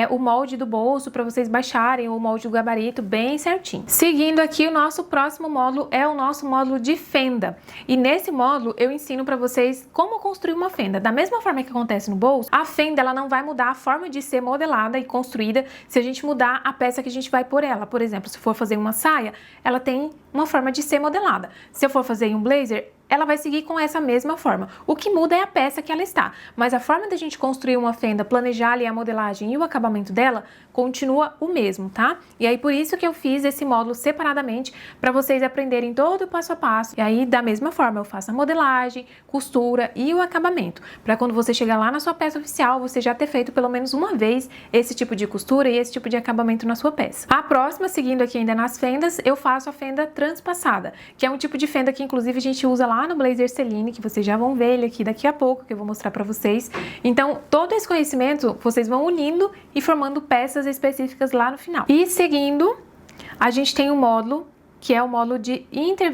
o molde do bolso para vocês baixarem, o molde do gabarito bem certinho. Seguindo aqui, o nosso próximo módulo é o nosso módulo de fenda. E nesse módulo eu ensino para vocês como construir uma fenda. Da mesma forma que acontece no bolso, a fenda ela não vai mudar a forma de ser modelada e construída se a gente mudar a peça que a gente vai pôr ela. Por exemplo, se for fazer uma saia, ela tem uma forma de ser modelada. Se eu for fazer um blazer, ela vai seguir com essa mesma forma. O que muda é a peça que ela está, mas a forma da gente construir uma fenda, planejar ali a modelagem e o acabamento dela continua o mesmo, tá? E aí por isso que eu fiz esse módulo separadamente para vocês aprenderem todo o passo a passo. E aí da mesma forma eu faço a modelagem, costura e o acabamento, para quando você chegar lá na sua peça oficial, você já ter feito pelo menos uma vez esse tipo de costura e esse tipo de acabamento na sua peça. A próxima, seguindo aqui ainda nas fendas, eu faço a fenda transpassada, que é um tipo de fenda que inclusive a gente usa lá no blazer Celine, que vocês já vão ver ele aqui daqui a pouco, que eu vou mostrar para vocês. Então, todo esse conhecimento vocês vão unindo e formando peças específicas lá no final. E seguindo, a gente tem um módulo que é o módulo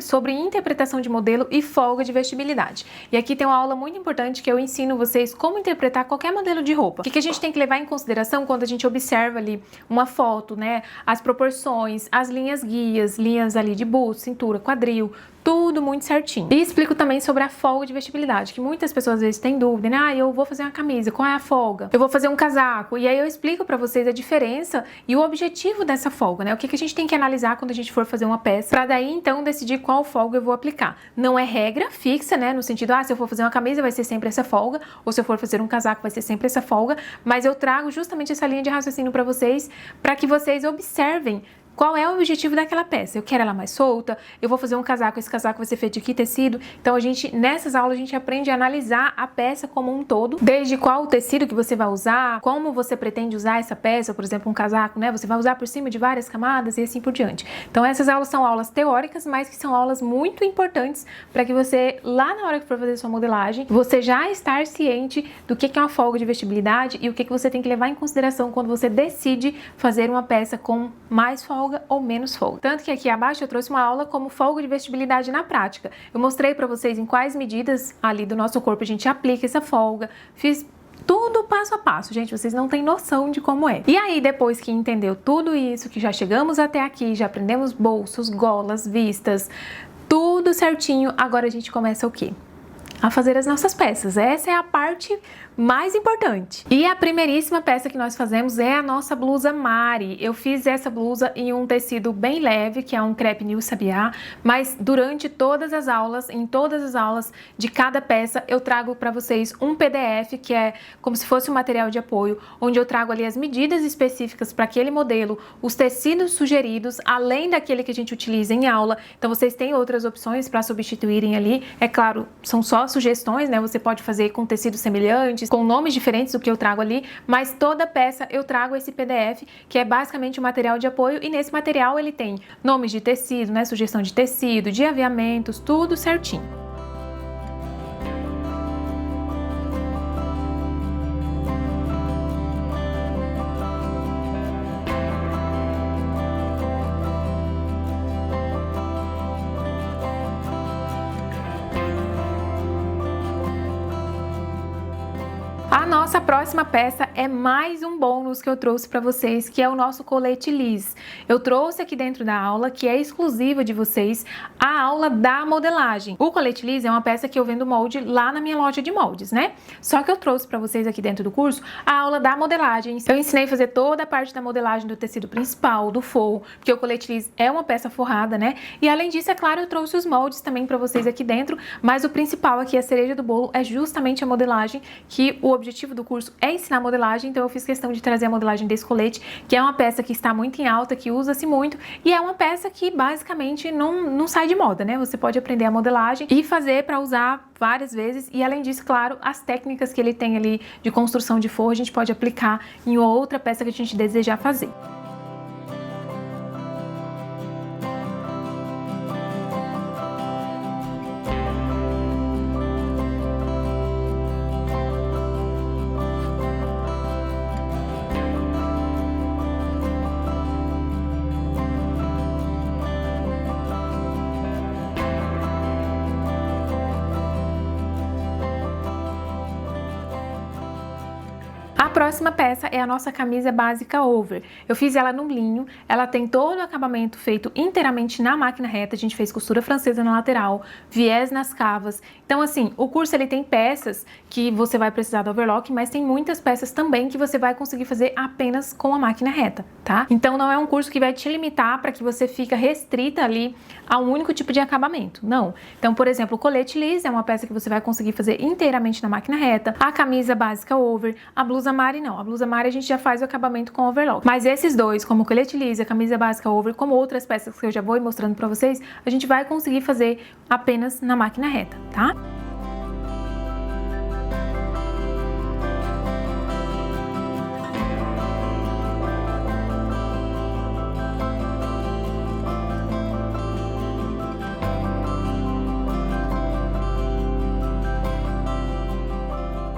sobre interpretação de modelo e folga de vestibilidade. E aqui tem uma aula muito importante que eu ensino vocês como interpretar qualquer modelo de roupa. O que a gente tem que levar em consideração quando a gente observa ali uma foto, né? As proporções, as linhas guias, linhas ali de busto, cintura, quadril, tudo muito certinho. E explico também sobre a folga de vestibilidade, que muitas pessoas às vezes têm dúvida, né? Ah, eu vou fazer uma camisa, qual é a folga? Eu vou fazer um casaco. E aí eu explico pra vocês a diferença e o objetivo dessa folga, né? O que a gente tem que analisar quando a gente for fazer uma peça, pra daí então decidir qual folga eu vou aplicar. Não é regra fixa, né? No sentido, se eu for fazer uma camisa vai ser sempre essa folga, ou se eu for fazer um casaco vai ser sempre essa folga, mas eu trago justamente essa linha de raciocínio pra vocês, pra que vocês observem qual é o objetivo daquela peça. Eu quero ela mais solta, eu vou fazer um casaco, esse casaco vai ser feito de que tecido? Então nessas aulas a gente aprende a analisar a peça como um todo, desde qual o tecido que você vai usar, como você pretende usar essa peça, por exemplo, um casaco, né? Você vai usar por cima de várias camadas e assim por diante. Então essas aulas são aulas teóricas, mas que são aulas muito importantes para que você, lá na hora que for fazer sua modelagem, você já estar ciente do que é uma folga de vestibilidade e o que você tem que levar em consideração quando você decide fazer uma peça com mais folga ou menos folga. Tanto que aqui abaixo eu trouxe uma aula como folga de vestibilidade na prática. Eu mostrei para vocês em quais medidas ali do nosso corpo a gente aplica essa folga, fiz tudo passo a passo, gente, vocês não têm noção de como é. E aí, depois que entendeu tudo isso, que já chegamos até aqui, já aprendemos bolsos, golas, vistas, tudo certinho, agora a gente começa o quê? A fazer as nossas peças. Essa é a parte mais importante. E a primeiríssima peça que nós fazemos é a nossa blusa Mari. Eu fiz essa blusa em um tecido bem leve, que é um crepe Nil Sabiá, mas durante todas as aulas, em todas as aulas de cada peça, eu trago para vocês um PDF, que é como se fosse um material de apoio, onde eu trago ali as medidas específicas para aquele modelo, os tecidos sugeridos, além daquele que a gente utiliza em aula. Então vocês têm outras opções para substituírem ali. É claro, são só sugestões, né? Você pode fazer com tecidos semelhantes, com nomes diferentes do que eu trago ali, mas toda peça eu trago esse PDF, que é basicamente um material de apoio, e nesse material ele tem nomes de tecido, né? Sugestão de tecido, de aviamentos, tudo certinho. A nossa próxima peça é mais um bônus que eu trouxe para vocês, que é o nosso colete Liz. Eu trouxe aqui dentro da aula, que é exclusiva de vocês, a aula da modelagem. O colete Liz é uma peça que eu vendo molde lá na minha loja de moldes, né? Só que eu trouxe para vocês aqui dentro do curso a aula da modelagem. Eu ensinei a fazer toda a parte da modelagem do tecido principal, do forro, porque o colete Liz é uma peça forrada, né? E além disso, é claro, eu trouxe os moldes também para vocês aqui dentro, mas o principal aqui, a cereja do bolo, é justamente a modelagem, que o objetivo do curso é ensinar modelagem, então eu fiz questão de trazer a modelagem desse colete, que é uma peça que está muito em alta, que usa-se muito, e é uma peça que basicamente não sai de moda, né? Você pode aprender a modelagem e fazer para usar várias vezes, e além disso, claro, as técnicas que ele tem ali de construção de forro, a gente pode aplicar em outra peça que a gente desejar fazer. A A próxima peça é a nossa camisa básica over. Eu fiz ela no linho, ela tem todo o acabamento feito inteiramente na máquina reta, a gente fez costura francesa na lateral, viés nas cavas. Então assim, o curso ele tem peças que você vai precisar do overlock, mas tem muitas peças também que você vai conseguir fazer apenas com a máquina reta, tá? Então não é um curso que vai te limitar para que você fique restrita ali a um único tipo de acabamento, não. Então, por exemplo, o colete liso é uma peça que você vai conseguir fazer inteiramente na máquina reta, a camisa básica over, a blusa Mari não. A blusa Mari a gente já faz o acabamento com overlock. Mas esses dois, como o colete liso, a camisa básica over, como outras peças que eu já vou mostrando pra vocês, a gente vai conseguir fazer apenas na máquina reta, tá?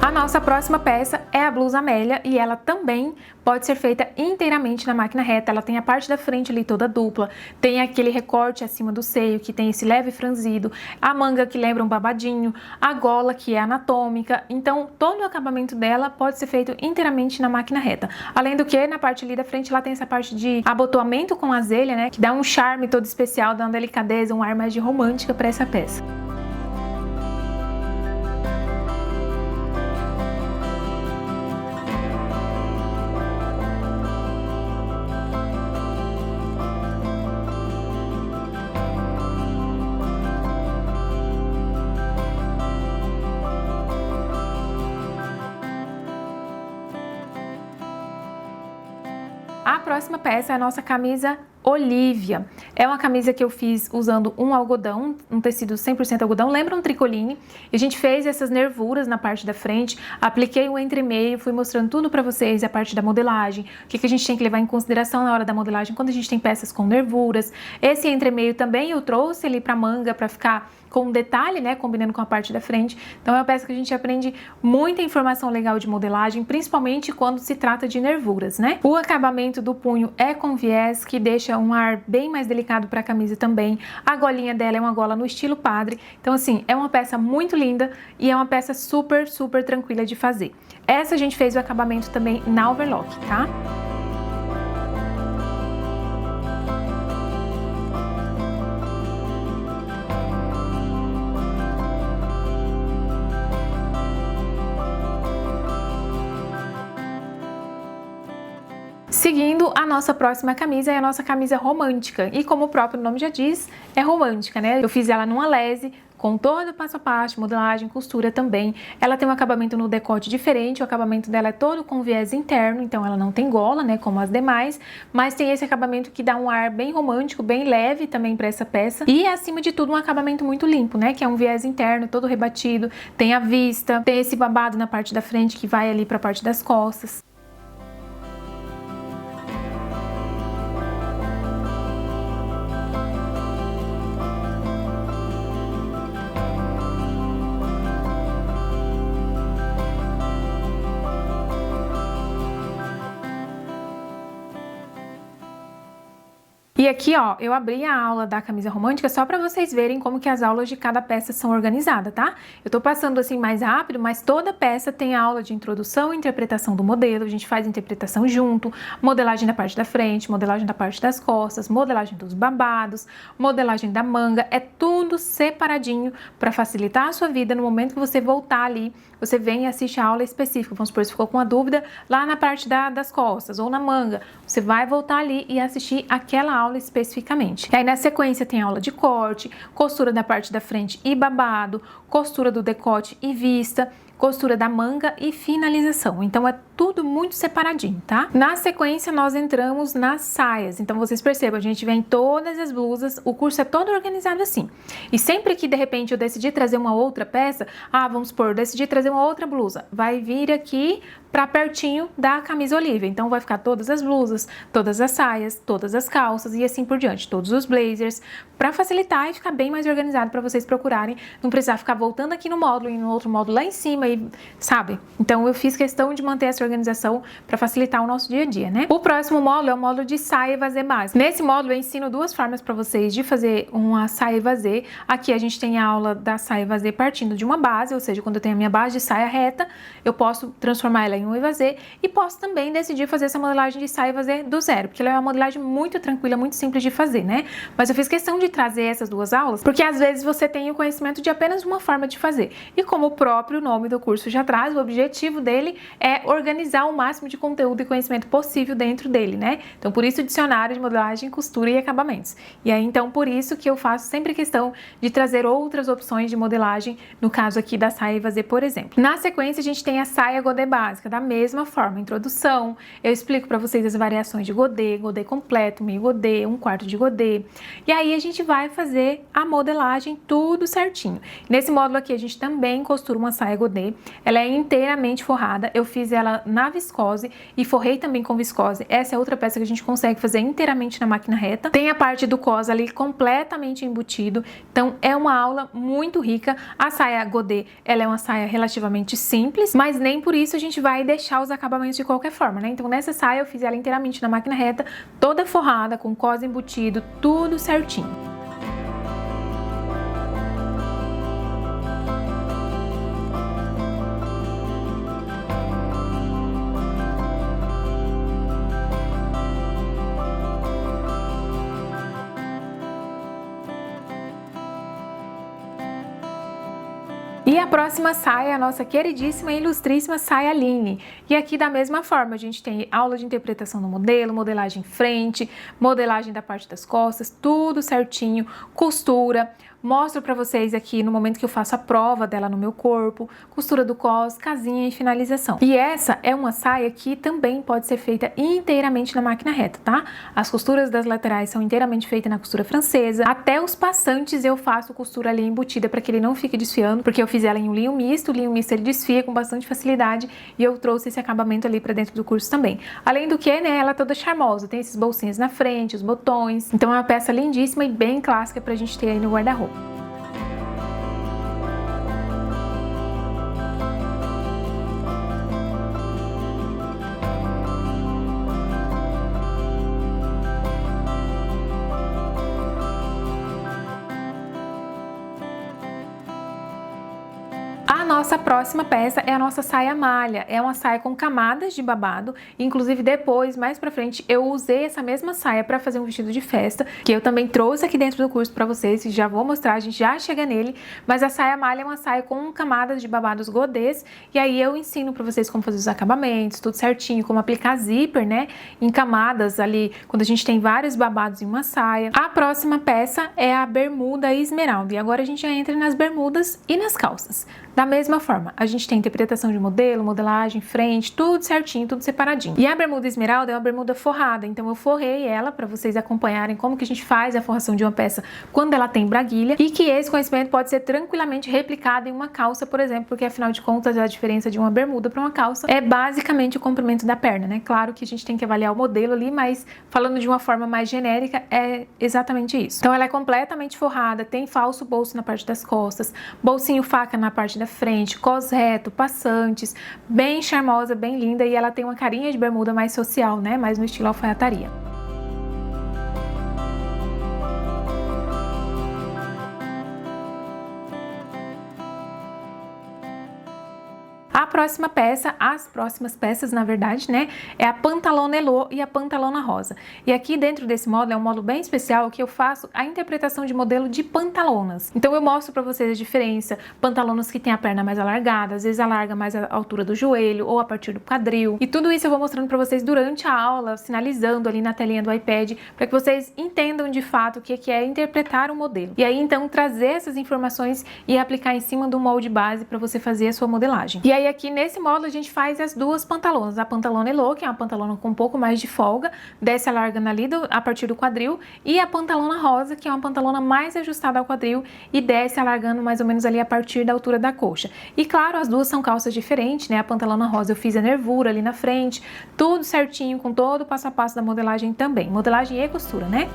A nossa próxima peça é a blusa Amélia e ela também pode ser feita inteiramente na máquina reta. Ela tem a parte da frente ali toda dupla, tem aquele recorte acima do seio que tem esse leve franzido, a manga que lembra um babadinho, a gola que é anatômica. Então todo o acabamento dela pode ser feito inteiramente na máquina reta. Além do que na parte ali da frente ela tem essa parte de abotoamento com azelha, né, que dá um charme todo especial, dá uma delicadeza, um ar mais de romântica para essa peça. A próxima peça é a nossa camisa Olivia. É uma camisa que eu fiz usando um algodão, um tecido 100% algodão, lembra um tricoline. E a gente fez essas nervuras na parte da frente, apliquei o entremeio, fui mostrando tudo pra vocês, a parte da modelagem, o que a gente tem que levar em consideração na hora da modelagem quando a gente tem peças com nervuras. Esse entremeio também eu trouxe ali pra manga pra ficar com um detalhe, né, combinando com a parte da frente. Então é uma peça que a gente aprende muita informação legal de modelagem, principalmente quando se trata de nervuras, né? O acabamento do punho é com viés, que deixa um ar bem mais delicado para a camisa também. A golinha dela é uma gola no estilo padre. Então assim, é uma peça muito linda e é uma peça super, super tranquila de fazer. Essa a gente fez o acabamento também na overlock, tá? Seguindo, a nossa próxima camisa é a nossa camisa romântica. E como o próprio nome já diz, é romântica, né? Eu fiz ela numa lese, com todo o passo a passo, modelagem, costura também. Ela tem um acabamento no decote diferente, o acabamento dela é todo com viés interno, então ela não tem gola, né, como as demais, mas tem esse acabamento que dá um ar bem romântico, bem leve também para essa peça. E, acima de tudo, um acabamento muito limpo, né, que é um viés interno, todo rebatido, tem a vista, tem esse babado na parte da frente que vai ali para a parte das costas. E aqui, ó, eu abri a aula da camisa romântica só pra vocês verem como que as aulas de cada peça são organizadas, tá? Eu tô passando assim mais rápido, mas toda peça tem a aula de introdução e interpretação do modelo, a gente faz interpretação junto, modelagem da parte da frente, modelagem da parte das costas, modelagem dos babados, modelagem da manga, é tudo separadinho pra facilitar a sua vida no momento que você voltar ali, você vem e assiste a aula específica, vamos supor, se ficou com uma dúvida lá na parte das costas ou na manga, você vai voltar ali e assistir aquela aula especificamente. E aí na sequência tem aula de corte, costura da parte da frente e babado, costura do decote e vista, costura da manga e finalização. Então é tudo muito separadinho, tá? Na sequência nós entramos nas saias. Então vocês percebam, a gente vem todas as blusas, o curso é todo organizado assim. E sempre que de repente eu decidir trazer uma outra peça, vamos supor, eu decidi trazer uma outra blusa, vai vir aqui pra pertinho da camisa Olivia. Então vai ficar todas as blusas, todas as saias, todas as calças e assim por diante, todos os blazers, pra facilitar e ficar bem mais organizado pra vocês procurarem, não precisar ficar voltando aqui no módulo e no outro módulo lá em cima aí, sabe? Então eu fiz questão de manter essa organização para facilitar o nosso dia a dia, né? O próximo módulo é o módulo de saia e vazê básico. Nesse módulo eu ensino duas formas para vocês de fazer uma saia e vazê. Aqui a gente tem a aula da saia e vazê partindo de uma base, ou seja, quando eu tenho a minha base de saia reta, eu posso transformar ela em um vazê e posso também decidir fazer essa modelagem de saia e vazê do zero, porque ela é uma modelagem muito tranquila, muito simples de fazer, né? Mas eu fiz questão de trazer essas duas aulas, porque às vezes você tem o conhecimento de apenas uma forma de fazer. E como o próprio nome do curso já traz, o objetivo dele é organizar o máximo de conteúdo e conhecimento possível dentro dele, né? Então, por isso o dicionário de modelagem, costura e acabamentos. E aí, então, por isso que eu faço sempre questão de trazer outras opções de modelagem, no caso aqui da saia e vazê, por exemplo. Na sequência, a gente tem a saia godê básica, da mesma forma, introdução, eu explico para vocês as variações de godê, godê completo, meio godê, um quarto de godê, e aí a gente vai fazer a modelagem tudo certinho. Nesse módulo aqui a gente também costura uma saia godê, ela é inteiramente forrada, eu fiz ela na viscose e forrei também com viscose, essa é outra peça que a gente consegue fazer inteiramente na máquina reta. Tem a parte do cos ali completamente embutido, então é uma aula muito rica. A saia godê, ela é uma saia relativamente simples, mas nem por isso a gente vai deixar os acabamentos de qualquer forma, né? Então nessa saia eu fiz ela inteiramente na máquina reta, toda forrada, com cos embutido, tudo certinho. E a próxima saia é a nossa queridíssima e ilustríssima saia Line. E aqui da mesma forma, a gente tem aula de interpretação do modelo, modelagem frente, modelagem da parte das costas, tudo certinho, costura. Mostro pra vocês aqui no momento que eu faço a prova dela no meu corpo, costura do cos, casinha e finalização. E essa é uma saia que também pode ser feita inteiramente na máquina reta, tá? As costuras das laterais são inteiramente feitas na costura francesa. Até os passantes eu faço costura ali embutida para que ele não fique desfiando, porque eu fiz ela em um linho misto. O linho misto ele desfia com bastante facilidade e eu trouxe esse acabamento ali pra dentro do curso também. Além do que, né, ela é toda charmosa, tem esses bolsinhos na frente, os botões. Então é uma peça lindíssima e bem clássica pra gente ter aí no guarda-roupa. A nossa próxima peça é a nossa saia malha, é uma saia com camadas de babado, inclusive depois, mais pra frente, eu usei essa mesma saia pra fazer um vestido de festa, que eu também trouxe aqui dentro do curso pra vocês, e já vou mostrar, a gente já chega nele, mas a saia malha é uma saia com camadas de babados godês, e aí eu ensino pra vocês como fazer os acabamentos, tudo certinho, como aplicar zíper, né, em camadas ali, quando a gente tem vários babados em uma saia. A próxima peça é a bermuda esmeralda, e agora a gente já entra nas bermudas e nas calças. Da mesma forma, a gente tem interpretação de modelo, modelagem, frente, tudo certinho, tudo separadinho. E a bermuda esmeralda é uma bermuda forrada, então eu forrei ela para vocês acompanharem como que a gente faz a forração de uma peça quando ela tem braguilha, e que esse conhecimento pode ser tranquilamente replicado em uma calça, por exemplo, porque afinal de contas a diferença de uma bermuda para uma calça é basicamente o comprimento da perna, né? Claro que a gente tem que avaliar o modelo ali, mas falando de uma forma mais genérica, é exatamente isso. Então ela é completamente forrada, tem falso bolso na parte das costas, bolsinho faca na parte da frente, cos reto, passantes, bem charmosa, bem linda, e ela tem uma carinha de bermuda mais social, né? Mais no estilo alfaiataria. A próxima peça, as próximas peças, na verdade, né, é a pantalona elô e a pantalona rosa. E aqui dentro desse módulo é um módulo bem especial que eu faço a interpretação de modelo de pantalonas. Então eu mostro pra vocês a diferença, pantalonas que tem a perna mais alargada, às vezes alarga mais a altura do joelho ou a partir do quadril. E tudo isso eu vou mostrando pra vocês durante a aula, sinalizando ali na telinha do iPad, para que vocês entendam de fato o que é interpretar um modelo. E aí então trazer essas informações e aplicar em cima do molde base para você fazer a sua modelagem. E aí aqui nesse módulo a gente faz as duas pantalonas, a pantalona elô, que é uma pantalona com um pouco mais de folga, desce alargando ali a partir do quadril, e a pantalona rosa, que é uma pantalona mais ajustada ao quadril e desce alargando mais ou menos ali a partir da altura da coxa. E claro, as duas são calças diferentes, né? A pantalona rosa eu fiz a nervura ali na frente, tudo certinho, com todo o passo a passo da modelagem também, modelagem e costura, né?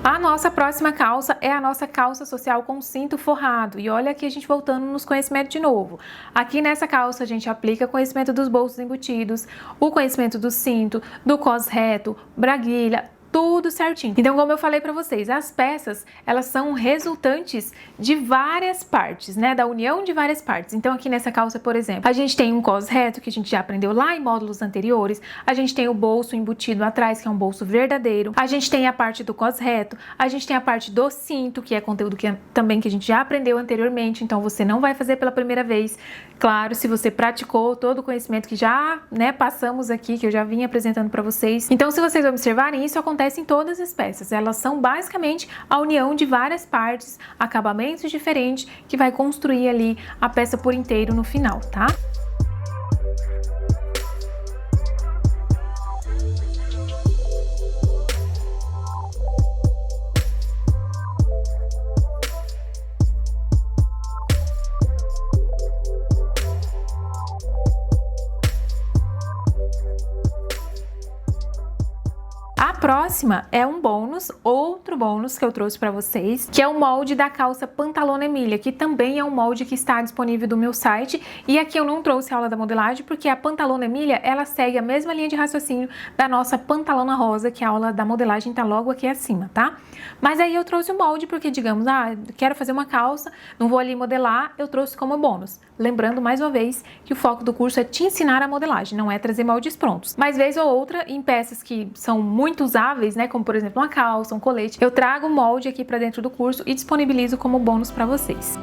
A nossa próxima calça é a nossa calça social com cinto forrado. E olha aqui a gente voltando nos conhecimentos de novo. Aqui nessa calça a gente aplica conhecimento dos bolsos embutidos, o conhecimento do cinto, do cos reto, braguilha, tudo certinho. Então, como eu falei pra vocês, as peças, elas são resultantes de várias partes, né? Da união de várias partes. Então, aqui nessa calça, por exemplo, a gente tem um cos reto, que a gente já aprendeu lá em módulos anteriores. A gente tem o bolso embutido atrás, que é um bolso verdadeiro. A gente tem a parte do cos reto. A gente tem a parte do cinto, que é conteúdo que também que a gente já aprendeu anteriormente. Então, você não vai fazer pela primeira vez. Claro, se você praticou todo o conhecimento que já, né, passamos aqui, que eu já vim apresentando pra vocês. Então, se vocês observarem, isso acontece em todas as peças. Elas são basicamente a união de várias partes, acabamentos diferentes, que vai construir ali a peça por inteiro no final, tá? A próxima é um bônus, outro bônus que eu trouxe para vocês, que é o molde da calça Pantalona Emília, que também é um molde que está disponível do meu site. E aqui eu não trouxe a aula da modelagem, porque a Pantalona Emília, ela segue a mesma linha de raciocínio da nossa Pantalona Rosa, que a aula da modelagem tá logo aqui acima, tá? Mas aí eu trouxe o molde porque, digamos, quero fazer uma calça, não vou ali modelar, eu trouxe como bônus. Lembrando, mais uma vez, que o foco do curso é te ensinar a modelagem, não é trazer moldes prontos. Mas vez ou outra, em peças que são muito usáveis, né, como por exemplo uma calça, um colete, eu trago o molde aqui para dentro do curso e disponibilizo como bônus para vocês.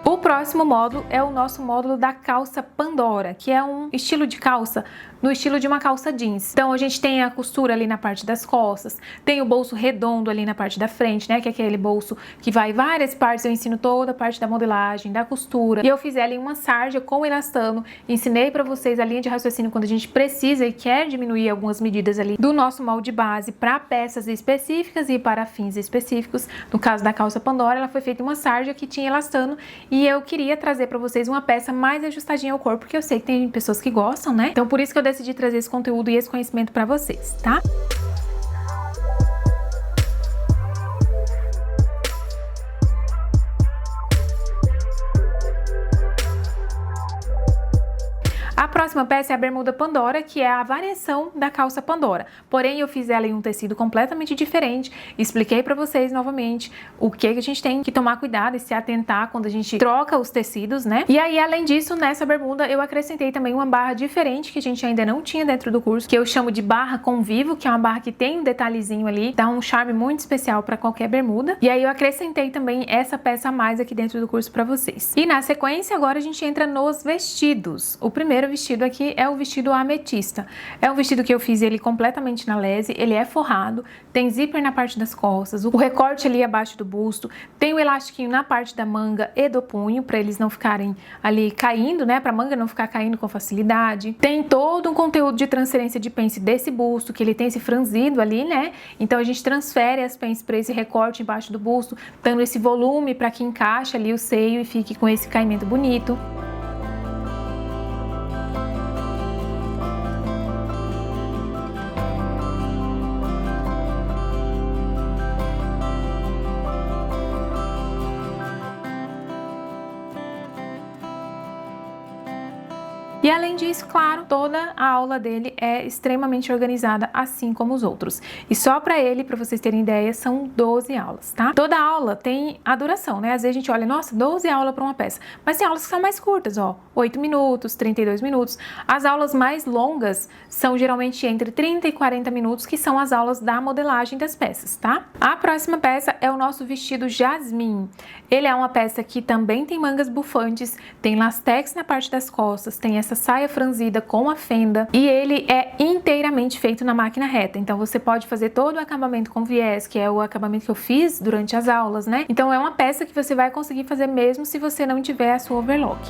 O próximo módulo é o nosso módulo da calça Pandora, que é um estilo de calça no estilo de uma calça jeans. Então a gente tem a costura ali na parte das costas, tem o bolso redondo ali na parte da frente, né, que é aquele bolso que vai várias partes. Eu ensino toda a parte da modelagem, da costura, e eu fiz ali uma sarja com elastano, ensinei para vocês a linha de raciocínio quando a gente precisa e quer diminuir algumas medidas ali do nosso molde base para peças específicas e para fins específicos. No caso da calça Pandora, ela foi feita uma sarja que tinha elastano, e eu queria trazer para vocês uma peça mais ajustadinha ao corpo, porque eu sei que tem pessoas que gostam, né? Então por isso que eu decidi trazer esse conteúdo e esse conhecimento para vocês, tá? A próxima peça é a bermuda Pandora, que é a variação da calça Pandora. Porém, eu fiz ela em um tecido completamente diferente. Expliquei para vocês novamente o que a gente tem que tomar cuidado e se atentar quando a gente troca os tecidos, né? E aí, além disso, nessa bermuda eu acrescentei também uma barra diferente que a gente ainda não tinha dentro do curso, que eu chamo de barra convivo, que é uma barra que tem um detalhezinho ali, dá um charme muito especial para qualquer bermuda. E aí eu acrescentei também essa peça a mais aqui dentro do curso para vocês. E na sequência, agora a gente entra nos vestidos. O primeiro vestido aqui é o vestido ametista. É um vestido que eu fiz ele completamente na lese, ele é forrado, tem zíper na parte das costas, o recorte ali abaixo do busto, tem o elastiquinho na parte da manga e do punho, para eles não ficarem ali caindo, né, pra manga não ficar caindo com facilidade. Tem todo um conteúdo de transferência de pence desse busto, que ele tem esse franzido ali, né, então a gente transfere as pences para esse recorte embaixo do busto, dando esse volume para que encaixe ali o seio e fique com esse caimento bonito. E além disso, claro, toda a aula dele é extremamente organizada, assim como os outros. E só para ele, para vocês terem ideia, são 12 aulas, tá? Toda aula tem a duração, né? Às vezes a gente olha, nossa, 12 aulas para uma peça. Mas tem aulas que são mais curtas, ó, 8 minutos, 32 minutos. As aulas mais longas são geralmente entre 30 e 40 minutos, que são as aulas da modelagem das peças, tá? A próxima peça é o nosso vestido Jasmine. Ele é uma peça que também tem mangas bufantes, tem lastex na parte das costas, tem essa saia franzida com a fenda, e ele é inteiramente feito na máquina reta. Então você pode fazer todo o acabamento com viés, que é o acabamento que eu fiz durante as aulas, né? Então é uma peça que você vai conseguir fazer mesmo se você não tiver a sua overlock.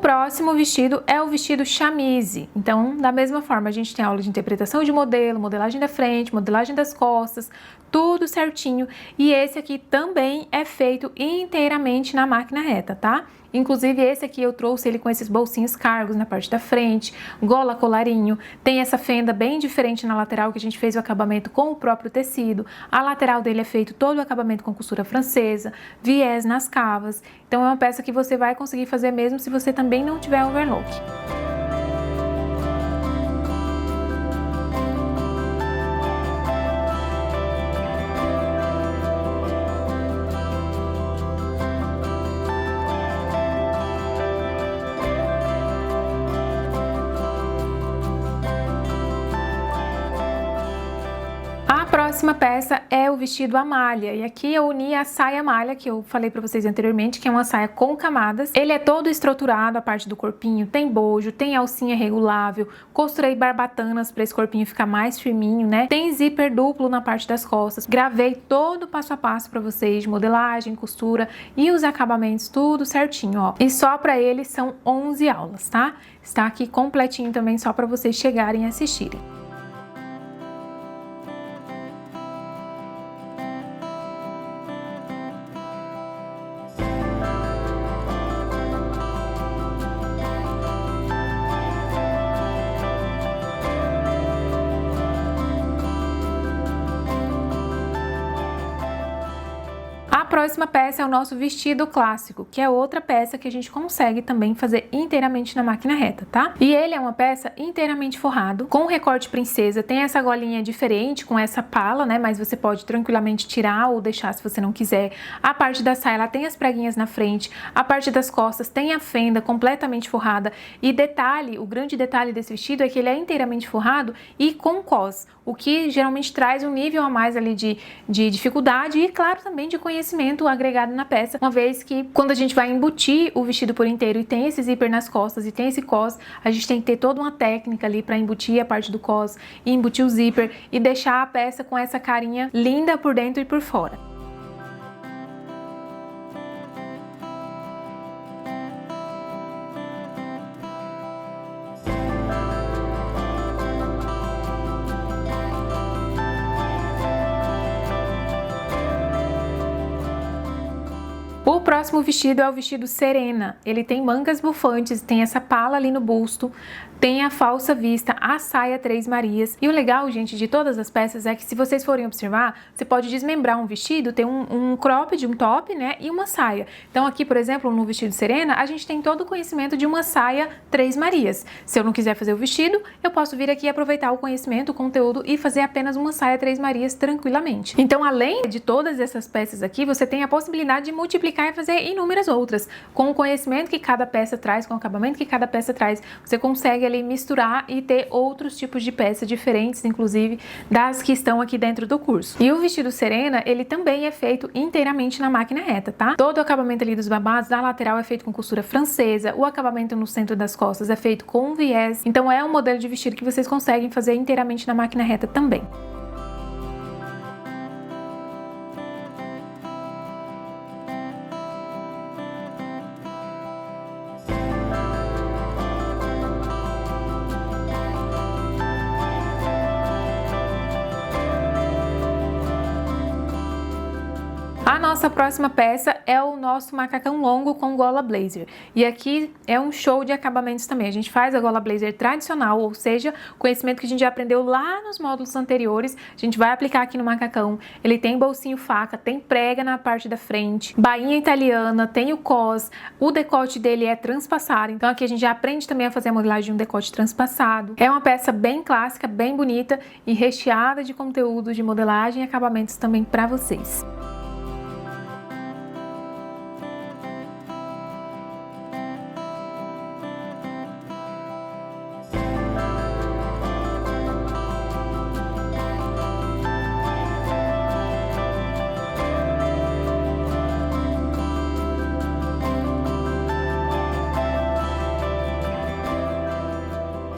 próximo vestido é o vestido chamise. Então, da mesma forma, a gente tem aula de interpretação de modelo, modelagem da frente, modelagem das costas, tudo certinho. E esse aqui também é feito inteiramente na máquina reta, tá? Inclusive esse aqui eu trouxe ele com esses bolsinhos cargos na parte da frente, gola colarinho, tem essa fenda bem diferente na lateral que a gente fez o acabamento com o próprio tecido. A lateral dele é feito todo o acabamento com costura francesa, viés nas cavas. Então é uma peça que você vai conseguir fazer mesmo se você também não tiver overlock. A próxima peça é o vestido à malha, e aqui eu uni a saia malha, que eu falei pra vocês anteriormente, que é uma saia com camadas. Ele é todo estruturado, a parte do corpinho, tem bojo, tem alcinha regulável, costurei barbatanas pra esse corpinho ficar mais firminho, né? Tem zíper duplo na parte das costas, gravei todo o passo a passo pra vocês, de modelagem, costura e os acabamentos, tudo certinho, ó. E só pra ele são 11 aulas, tá? Está aqui completinho também, só pra vocês chegarem e assistirem. A próxima peça é o nosso vestido clássico, que é outra peça que a gente consegue também fazer inteiramente na máquina reta, tá? E ele é uma peça inteiramente forrado, com recorte princesa, tem essa golinha diferente, com essa pala, né? Mas você pode tranquilamente tirar ou deixar se você não quiser. A parte da saia, ela tem as preguinhas na frente, a parte das costas tem a fenda completamente forrada. E detalhe, o grande detalhe desse vestido é que ele é inteiramente forrado e com cos, o que geralmente traz um nível a mais ali de dificuldade e, claro, também de conhecimento agregado na peça, uma vez que quando a gente vai embutir o vestido por inteiro e tem esse zíper nas costas e tem esse cos, a gente tem que ter toda uma técnica ali para embutir a parte do cos e embutir o zíper e deixar a peça com essa carinha linda por dentro e por fora. O próximo vestido é o vestido Serena. Ele tem mangas bufantes, tem essa pala ali no busto, tem a falsa vista, a saia Três Marias. E o legal, gente, de todas as peças é que se vocês forem observar, você pode desmembrar um vestido, ter um cropped, um top, né, e uma saia. Então aqui, por exemplo, no vestido Serena, a gente tem todo o conhecimento de uma saia Três Marias. Se eu não quiser fazer o vestido, eu posso vir aqui aproveitar o conhecimento, o conteúdo e fazer apenas uma saia Três Marias tranquilamente. Então, além de todas essas peças aqui, você tem a possibilidade de multiplicar e fazer inúmeras outras. Com o conhecimento que cada peça traz, com o acabamento que cada peça traz, você consegue ali misturar e ter outros tipos de peças diferentes, inclusive das que estão aqui dentro do curso. E o vestido Serena, ele também é feito inteiramente na máquina reta, tá? Todo o acabamento ali dos babados, da lateral é feito com costura francesa, o acabamento no centro das costas é feito com viés, então é um modelo de vestido que vocês conseguem fazer inteiramente na máquina reta também. A nossa próxima peça é o nosso macacão longo com gola blazer. E aqui é um show de acabamentos também. A gente faz a gola blazer tradicional, ou seja, conhecimento que a gente já aprendeu lá nos módulos anteriores, a gente vai aplicar aqui no macacão. Ele tem bolsinho faca, tem prega na parte da frente, bainha italiana, tem o cos, o decote dele é transpassado. Então aqui a gente já aprende também a fazer a modelagem de um decote transpassado. É uma peça bem clássica, bem bonita e recheada de conteúdo de modelagem e acabamentos também para vocês.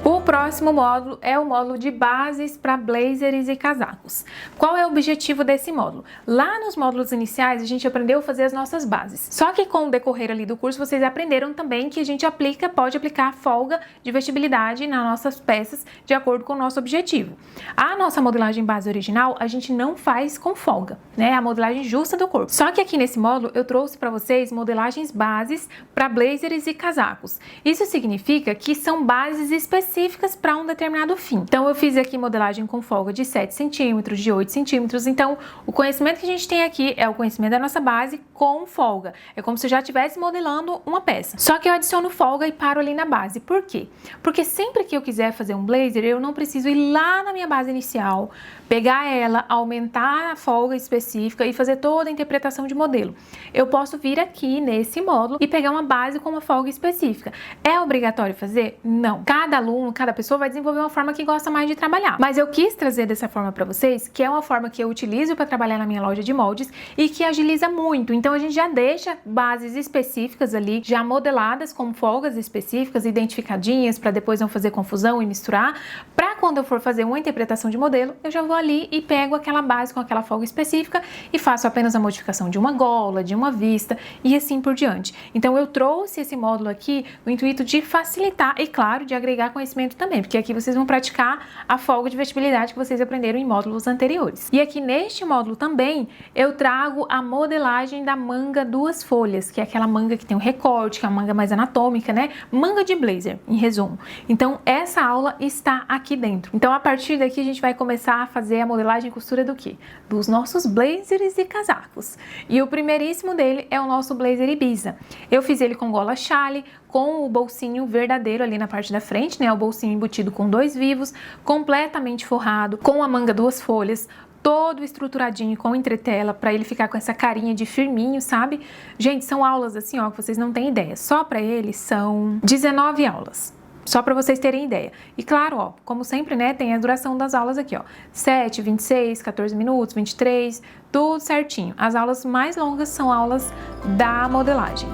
O próximo módulo é o módulo de bases para blazers e casacos. Qual é o objetivo desse módulo? Lá nos módulos iniciais a gente aprendeu a fazer as nossas bases. Só que com o decorrer ali do curso vocês aprenderam também que a gente pode aplicar a folga de vestibilidade nas nossas peças de acordo com o nosso objetivo. A nossa modelagem base original a gente não faz com folga, né? A modelagem justa do corpo. Só que aqui nesse módulo eu trouxe para vocês modelagens bases para blazers e casacos. Isso significa que são bases específicas para um determinado fim. Então eu fiz aqui modelagem com folga de 7 centímetros, de 8 centímetros. Então o conhecimento que a gente tem aqui é o conhecimento da nossa base com folga. É como se eu já estivesse modelando uma peça. Só que eu adiciono folga e paro ali na base. Por quê? Porque sempre que eu quiser fazer um blazer, eu não preciso ir lá na minha base inicial, pegar ela, aumentar a folga específica e fazer toda a interpretação de modelo. Eu posso vir aqui nesse módulo e pegar uma base com uma folga específica. É obrigatório fazer? Não. Cada aluno, cada pessoa vai desenvolver uma forma que gosta mais de trabalhar. Mas eu quis trazer dessa forma para vocês, que é uma forma que eu utilizo para trabalhar na minha loja de moldes e que agiliza muito. Então a gente já deixa bases específicas ali, já modeladas com folgas específicas, identificadinhas, para depois não fazer confusão e misturar. Para quando eu for fazer uma interpretação de modelo, eu já vou ali e pego aquela base com aquela folga específica e faço apenas a modificação de uma gola, de uma vista e assim por diante. Então eu trouxe esse módulo aqui no intuito de facilitar e, claro, de agregar conhecimento também, porque aqui vocês vão praticar a folga de vestibilidade que vocês aprenderam em módulos anteriores. E aqui neste módulo também eu trago a modelagem da manga duas folhas, que é aquela manga que tem um recorte, que é a manga mais anatômica, né? Manga de blazer, em resumo. Então essa aula está aqui dentro. Então a partir daqui a gente vai começar a fazer a modelagem e costura do quê? Dos nossos blazers e casacos. E o primeiríssimo dele é o nosso blazer Ibiza. Eu fiz ele com gola chale, com o bolsinho verdadeiro ali na parte da frente, né? O bolsinho embutido com 2 vivos, completamente forrado, com a manga duas folhas, todo estruturadinho com entretela, para ele ficar com essa carinha de firminho, sabe? Gente, são aulas assim, ó, que vocês não têm ideia. Só para ele são 19 aulas. Só para vocês terem ideia. E claro, ó, como sempre, né, tem a duração das aulas aqui, ó. 7, 26, 14 minutos, 23, tudo certinho. As aulas mais longas são aulas da modelagem.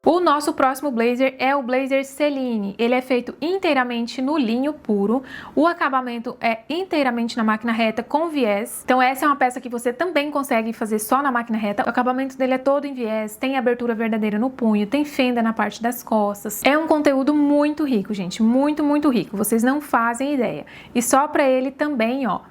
O nosso próximo blazer é o blazer Celine. Ele é feito inteiramente no linho puro. O acabamento é inteiramente na máquina reta com viés. Então essa é uma peça que você também consegue fazer só na máquina reta. O acabamento dele é todo em viés, tem abertura verdadeira no punho, tem fenda na parte das costas. É um conteúdo muito rico, gente, muito, muito rico. Vocês não fazem ideia. E só para ele também, ó,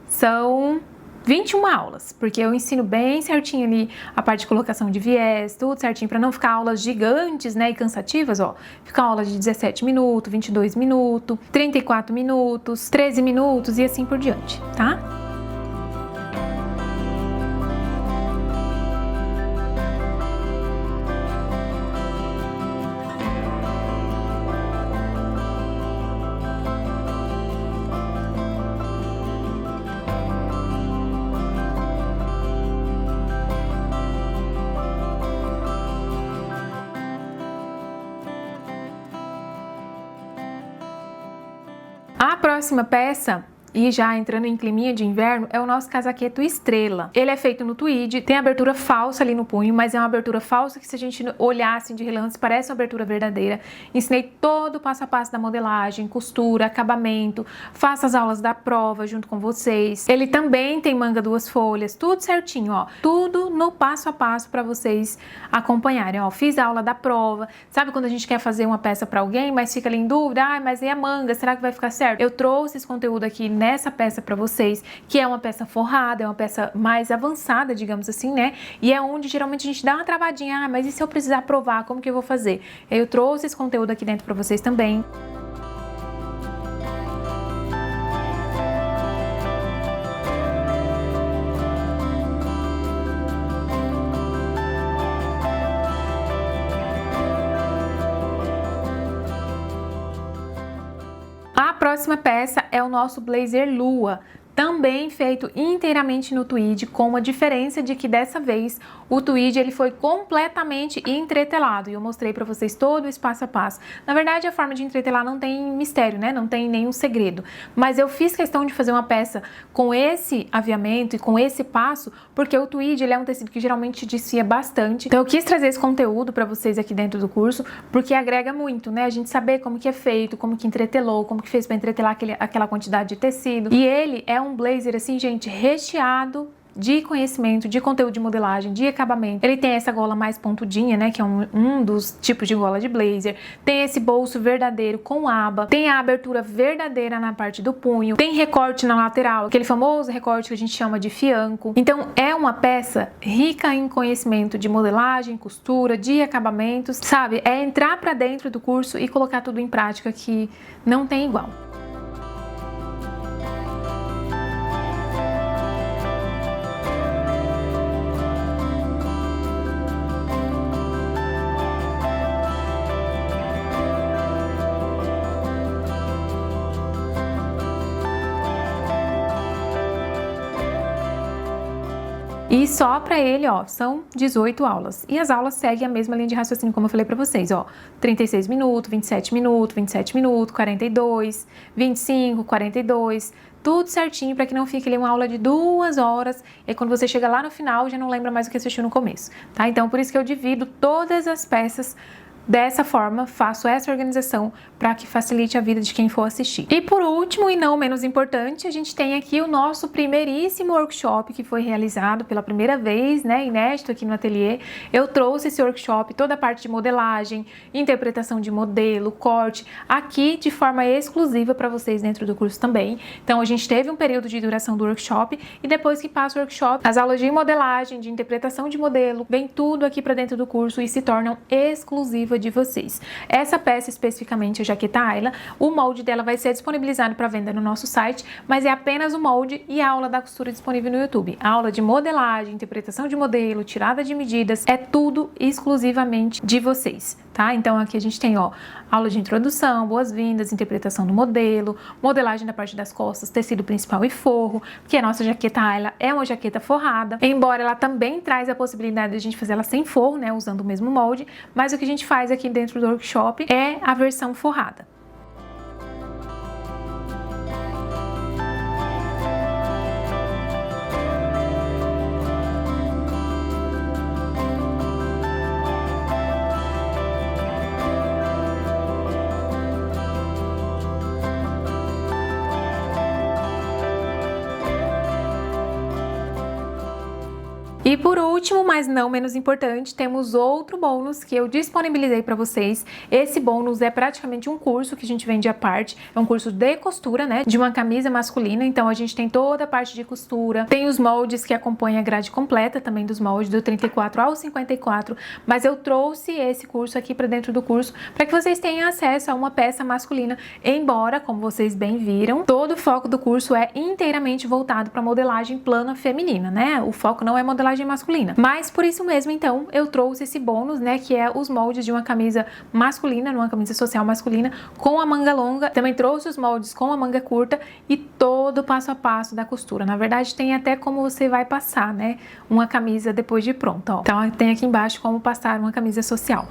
são 21 aulas, porque eu ensino bem certinho ali a parte de colocação de viés, tudo certinho, para não ficar aulas gigantes, né, e cansativas, ó. Fica aula de 17 minutos, 22 minutos, 34 minutos, 13 minutos e assim por diante, tá? A próxima peça, e já entrando em climinha de inverno, é o nosso casaqueto Estrela. Ele é feito no tweed, tem abertura falsa ali no punho, mas é uma abertura falsa que, se a gente olhar assim de relance, parece uma abertura verdadeira. Ensinei todo o passo a passo da modelagem, costura, acabamento, faço as aulas da prova junto com vocês. Ele também tem manga duas folhas, tudo certinho, ó. Tudo no passo a passo para vocês acompanharem, ó. Fiz a aula da prova. Sabe quando a gente quer fazer uma peça para alguém, mas fica ali em dúvida? Ah, mas e a manga? Será que vai ficar certo? Eu trouxe esse conteúdo aqui nessa peça para vocês, que é uma peça forrada, é uma peça mais avançada, digamos assim, né? E é onde geralmente a gente dá uma travadinha, ah, mas e se eu precisar provar, como que eu vou fazer? Eu trouxe esse conteúdo aqui dentro para vocês também. próxima peça é o nosso blazer Lua, também feito inteiramente no tweed, com a diferença de que dessa vez o tweed ele foi completamente entretelado e eu mostrei para vocês todo o passo a passo. Na verdade, a forma de entretelar não tem mistério, né? Não tem nenhum segredo, mas eu fiz questão de fazer uma peça com esse aviamento e com esse passo, porque o tweed ele é um tecido que geralmente desfia bastante. Então eu quis trazer esse conteúdo para vocês aqui dentro do curso, porque agrega muito, né? A gente saber como que é feito, como que entretelou, como que fez para entretelar aquela quantidade de tecido. E ele é um blazer assim, gente, recheado de conhecimento, de conteúdo de modelagem, de acabamento. Ele tem essa gola mais pontudinha, né, que é um dos tipos de gola de blazer. Tem esse bolso verdadeiro com aba. Tem a abertura verdadeira na parte do punho. Tem recorte na lateral, aquele famoso recorte que a gente chama de fianco. Então, é uma peça rica em conhecimento de modelagem, costura, de acabamentos, sabe? É entrar pra dentro do curso e colocar tudo em prática que não tem igual. E só para ele, ó, são 18 aulas. E as aulas seguem a mesma linha de raciocínio, como eu falei para vocês, ó. 36 minutos, 27 minutos, 27 minutos, 42, 25, 42, tudo certinho para que não fique ali uma aula de 2 horas. E aí, quando você chega lá no final, já não lembra mais o que assistiu no começo, tá? Então, por isso que eu divido todas as peças dessa forma, faço essa organização para que facilite a vida de quem for assistir. E por último, e não menos importante, a gente tem aqui o nosso primeiríssimo workshop que foi realizado pela primeira vez, né, inédito aqui no ateliê. Eu trouxe esse workshop, toda a parte de modelagem, interpretação de modelo, corte, aqui de forma exclusiva para vocês dentro do curso também. Então a gente teve um período de duração do workshop e depois que passa o workshop, as aulas de modelagem, de interpretação de modelo, vem tudo aqui para dentro do curso e se tornam exclusivas de vocês. Essa peça especificamente, a jaqueta Ayla, o molde dela vai ser disponibilizado para venda no nosso site, mas é apenas o molde e a aula da costura disponível no YouTube. A aula de modelagem, interpretação de modelo, tirada de medidas, é tudo exclusivamente de vocês, tá? Então aqui a gente tem, ó, aula de introdução, boas-vindas, interpretação do modelo, modelagem da parte das costas, tecido principal e forro, porque a nossa jaqueta Ayla é uma jaqueta forrada, embora ela também traz a possibilidade de a gente fazer ela sem forro, né, usando o mesmo molde, mas o que a gente faz aqui dentro do workshop é a versão forrada. E por último, mas não menos importante, temos outro bônus que eu disponibilizei para vocês. Esse bônus é praticamente um curso que a gente vende à parte, é um curso de costura, né, de uma camisa masculina. Então a gente tem toda a parte de costura, tem os moldes que acompanham a grade completa também dos moldes do 34 ao 54, mas eu trouxe esse curso aqui para dentro do curso para que vocês tenham acesso a uma peça masculina, embora, como vocês bem viram, todo o foco do curso é inteiramente voltado para modelagem plana feminina, né? O foco não é modelagem masculina, mas por isso mesmo, então, eu trouxe esse bônus, né, que é os moldes de uma camisa masculina, numa camisa social masculina, com a manga longa. Também trouxe os moldes com a manga curta e todo o passo a passo da costura. Na verdade, tem até como você vai passar, né, uma camisa depois de pronta, ó. Então, tem aqui embaixo como passar uma camisa social.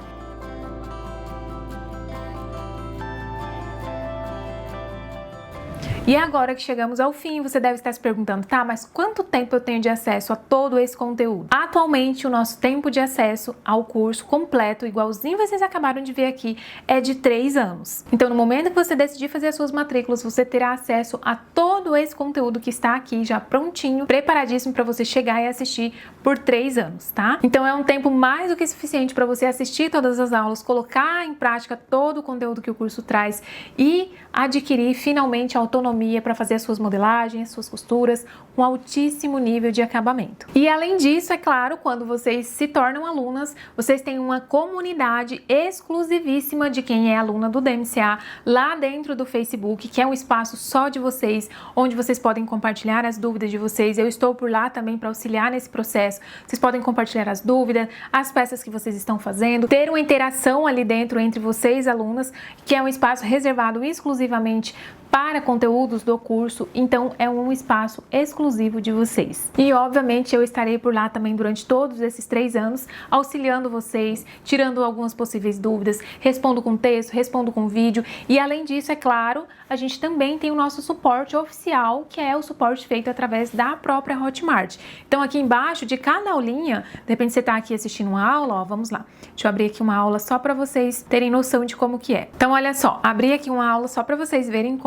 E agora que chegamos ao fim, você deve estar se perguntando, tá, mas quanto tempo eu tenho de acesso a todo esse conteúdo? Atualmente, o nosso tempo de acesso ao curso completo, igualzinho vocês acabaram de ver aqui, é de 3 anos. Então, no momento que você decidir fazer as suas matrículas, você terá acesso a todo esse conteúdo que está aqui já prontinho, preparadíssimo para você chegar e assistir por 3 anos, tá? Então, é um tempo mais do que suficiente para você assistir todas as aulas, colocar em prática todo o conteúdo que o curso traz e adquirir finalmente a autonomia economia para fazer as suas modelagens, as suas costuras, um altíssimo nível de acabamento. E além disso, é claro, quando vocês se tornam alunas, vocês têm uma comunidade exclusivíssima de quem é aluna do DMCA lá dentro do Facebook, que é um espaço só de vocês, onde vocês podem compartilhar as dúvidas de vocês. Eu estou por lá também para auxiliar nesse processo. Vocês podem compartilhar as dúvidas, as peças que vocês estão fazendo, ter uma interação ali dentro entre vocês, alunas, que é um espaço reservado exclusivamente para conteúdos do curso, então é um espaço exclusivo de vocês. E obviamente eu estarei por lá também durante todos esses 3 anos, auxiliando vocês, tirando algumas possíveis dúvidas, respondo com texto, respondo com vídeo, e além disso, é claro, a gente também tem o nosso suporte oficial, que é o suporte feito através da própria Hotmart. Então aqui embaixo de cada aulinha, de repente você está aqui assistindo uma aula, ó, vamos lá, deixa eu abrir aqui uma aula só para vocês terem noção de como que é. Então olha só, abri aqui uma aula só para vocês verem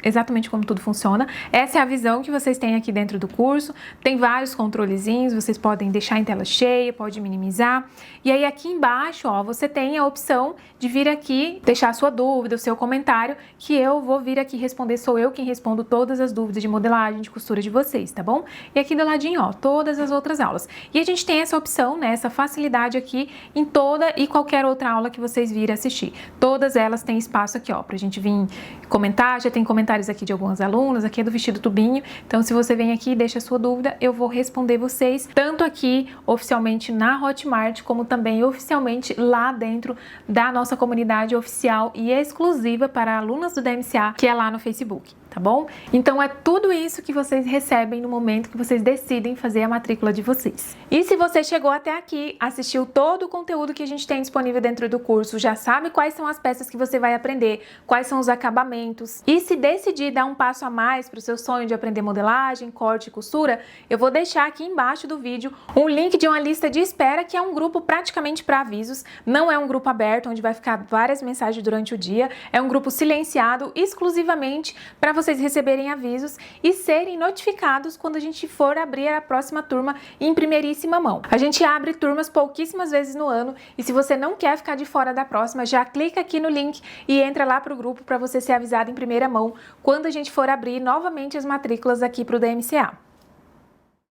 exatamente como tudo funciona. Essa é a visão que vocês têm aqui dentro do curso. Tem vários controlezinhos, vocês podem deixar em tela cheia, pode minimizar. E aí aqui embaixo, ó, você tem a opção de vir aqui, deixar a sua dúvida, o seu comentário, que eu vou vir aqui responder. Sou eu quem respondo todas as dúvidas de modelagem, de costura de vocês, tá bom? E aqui do ladinho, ó, todas as outras aulas. E a gente tem essa opção, né, essa facilidade aqui em toda e qualquer outra aula que vocês virem assistir. Todas elas têm espaço aqui, ó, pra gente vir comentar. Já tem comentários aqui de alguns alunos, aqui é do vestido tubinho, então se você vem aqui e deixa a sua dúvida, eu vou responder vocês, tanto aqui oficialmente na Hotmart, como também oficialmente lá dentro da nossa comunidade oficial e exclusiva para alunas do DMCA, que é lá no Facebook, tá bom? Então é tudo isso que vocês recebem no momento que vocês decidem fazer a matrícula de vocês. E se você chegou até aqui, assistiu todo o conteúdo que a gente tem disponível dentro do curso, já sabe quais são as peças que você vai aprender, quais são os acabamentos, e se decidir dar um passo a mais para o seu sonho de aprender modelagem, corte e costura, eu vou deixar aqui embaixo do vídeo um link de uma lista de espera, que é um grupo praticamente para avisos, não é um grupo aberto onde vai ficar várias mensagens durante o dia, é um grupo silenciado exclusivamente para vocês receberem avisos e serem notificados quando a gente for abrir a próxima turma em primeiríssima mão. A gente abre turmas pouquíssimas vezes no ano, e se você não quer ficar de fora da próxima, já clica aqui no link e entra lá para o grupo para você ser avisado em primeira mão quando a gente for abrir novamente as matrículas aqui para o DMCA.